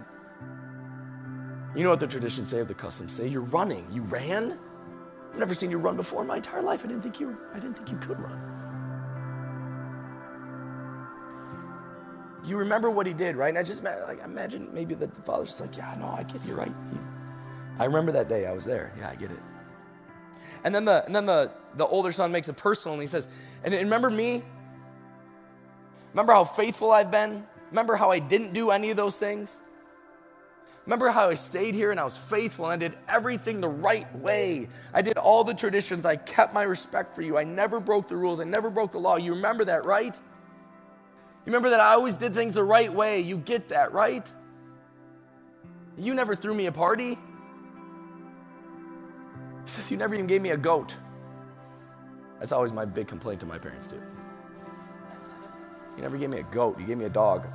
You know what the traditions say, of the customs say? You're running. You ran? I've never seen you run before in my entire life. I didn't think you could run. You remember what he did, right? And I just imagine maybe the father's just like, yeah, no, I get you, right? I remember that day. I was there. Yeah, I get it. And then the older son makes it personal, and he says, and remember me? Remember how faithful I've been? Remember how I didn't do any of those things? Remember how I stayed here and I was faithful and I did everything the right way. I did all the traditions. I kept my respect for you. I never broke the rules. I never broke the law. You remember that, right? You remember that I always did things the right way. You get that, right? You never threw me a party. He says, you never even gave me a goat. That's always my big complaint to my parents, too. You never gave me a goat. You gave me a dog.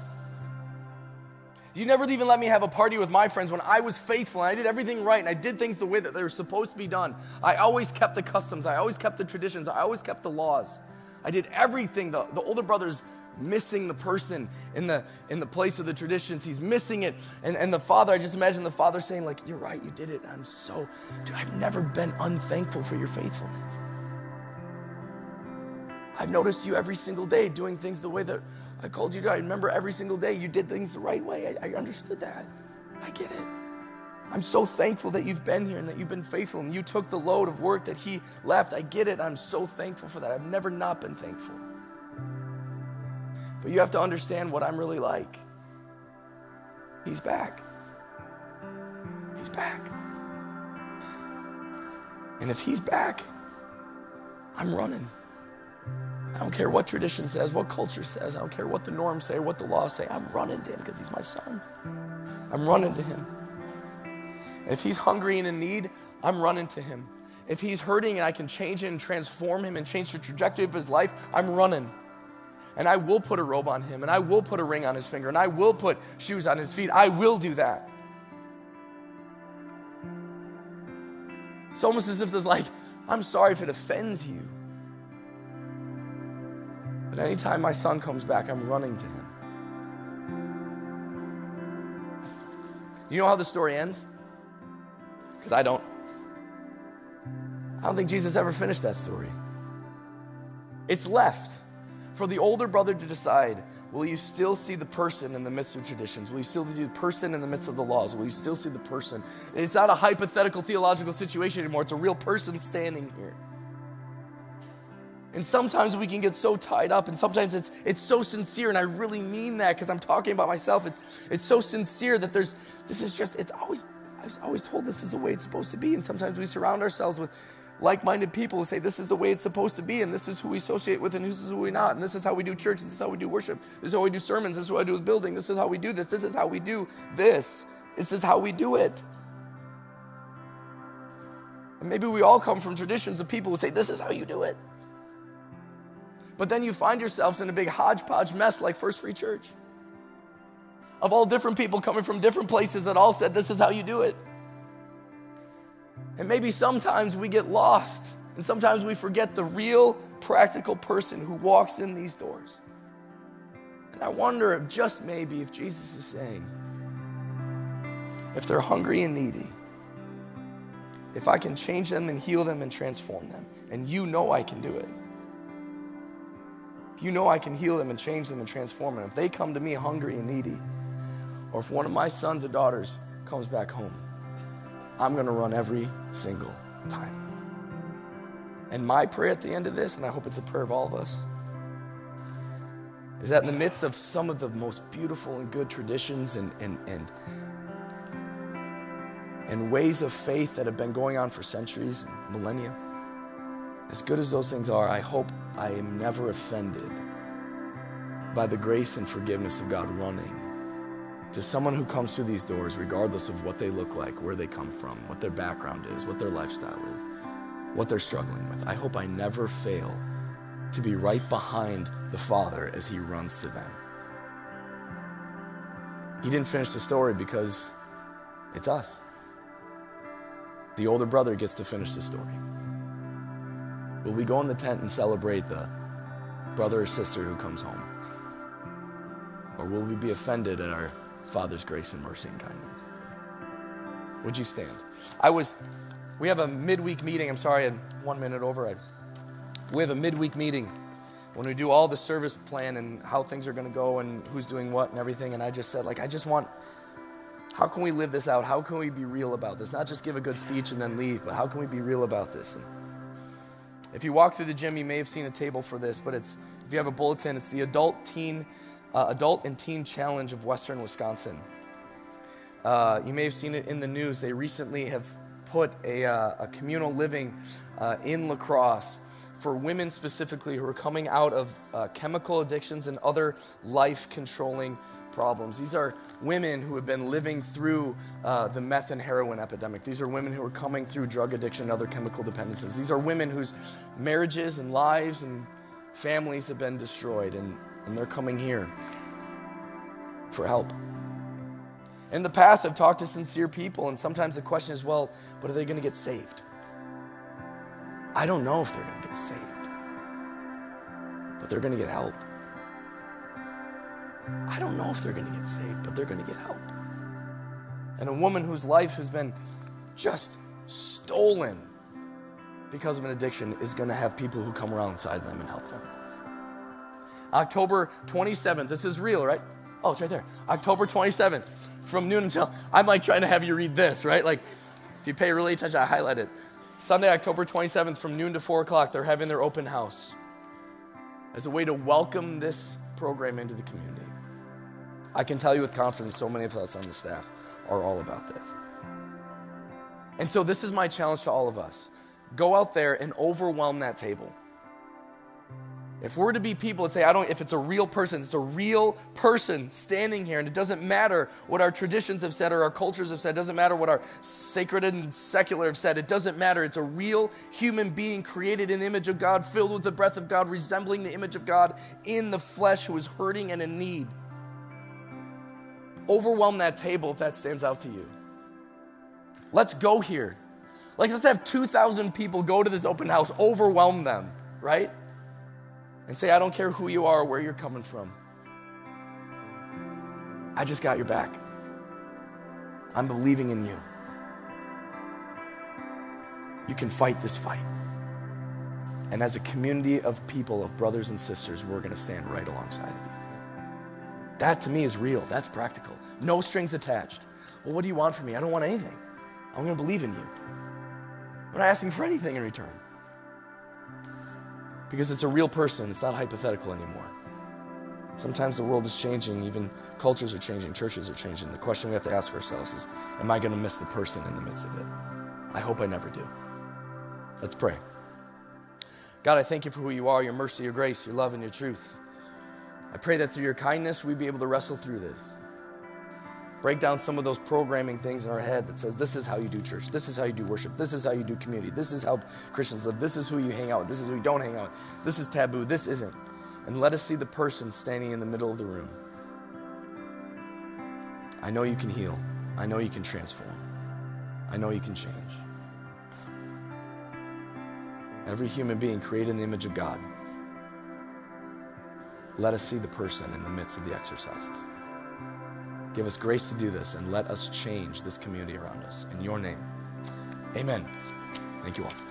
You never even let me have a party with my friends when I was faithful and I did everything right and I did things the way that they were supposed to be done. I always kept the customs. I always kept the traditions. I always kept the laws. I did everything. The older brother's missing the person in the place of the traditions. He's missing it. And the father, I just imagine the father saying, like, you're right, you did it. Dude, I've never been unthankful for your faithfulness. I've noticed you every single day doing things the way that I called you to. I remember every single day you did things the right way. I understood that. I get it. I'm so thankful that you've been here and that you've been faithful and you took the load of work that he left. I get it. I'm so thankful for that. I've never not been thankful. But you have to understand what I'm really like. He's back. He's back. And if he's back, I'm running. I don't care what tradition says, what culture says. I don't care what the norms say, what the laws say. I'm running to him because he's my son. I'm running to him. And if he's hungry and in need, I'm running to him. If he's hurting and I can change him and transform him and change the trajectory of his life, I'm running. And I will put a robe on him, and I will put a ring on his finger, and I will put shoes on his feet. I will do that. It's almost as if there's like, I'm sorry if it offends you. But anytime my son comes back, I'm running to him. Do you know how the story ends? Because I don't. I don't think Jesus ever finished that story. It's left for the older brother to decide, will you still see the person in the midst of traditions? Will you still see the person in the midst of the laws? Will you still see the person? It's not a hypothetical theological situation anymore. It's a real person standing here. And sometimes we can get so tied up, and sometimes it's so sincere, and I really mean that because I'm talking about myself. It's so sincere that I was always told this is the way it's supposed to be, and sometimes we surround ourselves with like-minded people who say this is the way it's supposed to be, and this is who we associate with, and this is who we're not, and this is how we do church, and this is how we do worship, this is how we do sermons, this is what I do with building, this is how we do this is how we do this is how we do it. And maybe we all come from traditions of people who say this is how you do it. But then you find yourselves in a big hodgepodge mess like First Free Church, of all different people coming from different places that all said this is how you do it. And maybe sometimes we get lost, and sometimes we forget the real practical person who walks in these doors. And I wonder if just maybe if Jesus is saying, if they're hungry and needy, if I can change them and heal them and transform them, and you know I can do it. You know I can heal them and change them and transform them. If they come to me hungry and needy, or if one of my sons or daughters comes back home, I'm going to run every single time. And my prayer at the end of this, and I hope it's a prayer of all of us, is that in the midst of some of the most beautiful and good traditions and ways of faith that have been going on for centuries and millennia, as good as those things are, I hope I am never offended by the grace and forgiveness of God running to someone who comes through these doors, regardless of what they look like, where they come from, what their background is, what their lifestyle is, what they're struggling with. I hope I never fail to be right behind the Father as he runs to them. He didn't finish the story because it's us. The older brother gets to finish the story. Will we go in the tent and celebrate the brother or sister who comes home? Or will we be offended at our Father's grace and mercy and kindness? Would you stand? We have a midweek meeting. I'm sorry, I had 1 minute over. We have a midweek meeting when we do all the service plan and how things are going to go and who's doing what and everything. And I just said, how can we live this out? How can we be real about this? Not just give a good speech and then leave, but how can we be real about this? And if you walk through the gym, you may have seen a table for this, but if you have a bulletin, it's the Adult and Teen Challenge of Western Wisconsin. You may have seen it in the news. They recently have put a communal living in La Crosse for women specifically who are coming out of chemical addictions and other life-controlling problems. These are women who have been living through the meth and heroin epidemic. These are women who are coming through drug addiction and other chemical dependencies. These are women whose marriages and lives and families have been destroyed, and they're coming here for help. In the past, I've talked to sincere people, and sometimes the question is, well, but are they going to get saved? I don't know if they're going to get saved, but they're going to get help. I don't know if they're going to get saved, but they're going to get help. And a woman whose life has been just stolen because of an addiction is going to have people who come alongside them and help them. October 27th, this is real, right? Oh, it's right there. October 27th, from noon until, I'm like trying to have you read this, right? Like, if you pay really attention, I highlight it. Sunday, October 27th, from noon to 4 o'clock, they're having their open house as a way to welcome this program into the community. I can tell you with confidence, so many of us on the staff are all about this. And so this is my challenge to all of us. Go out there and overwhelm that table. If we're to be people that say, if it's a real person, it's a real person standing here, and it doesn't matter what our traditions have said or our cultures have said, it doesn't matter what our sacred and secular have said, it doesn't matter. It's a real human being created in the image of God, filled with the breath of God, resembling the image of God in the flesh, who is hurting and in need. Overwhelm that table if that stands out to you. Let's go here. Let's have 2,000 people go to this open house, overwhelm them, right? And say, I don't care who you are or where you're coming from. I just got your back. I'm believing in you. You can fight this fight. And as a community of people, of brothers and sisters, we're going to stand right alongside of you. That to me is real. That's practical. No strings attached. Well, what do you want from me? I don't want anything. I'm going to believe in you. I'm not asking for anything in return. because it's a real person. It's not hypothetical anymore. Sometimes the world is changing, even cultures are changing, churches are changing. The question we have to ask ourselves is, am I going to miss the person in the midst of it? I hope I never do. Let's pray. God, I thank you for who you are, your mercy, your grace, your love, and your truth. I pray that through your kindness, we'd be able to wrestle through this. Break down some of those programming things in our head that says, this is how you do church, this is how you do worship, this is how you do community, this is how Christians live, this is who you hang out with, this is who you don't hang out with, this is taboo, this isn't. And let us see the person standing in the middle of the room. I know you can heal. I know you can transform. I know you can change. Every human being created in the image of God. Let us see the person in the midst of the exercises. Give us grace to do this, and let us change this community around us. In your name, amen. Thank you all.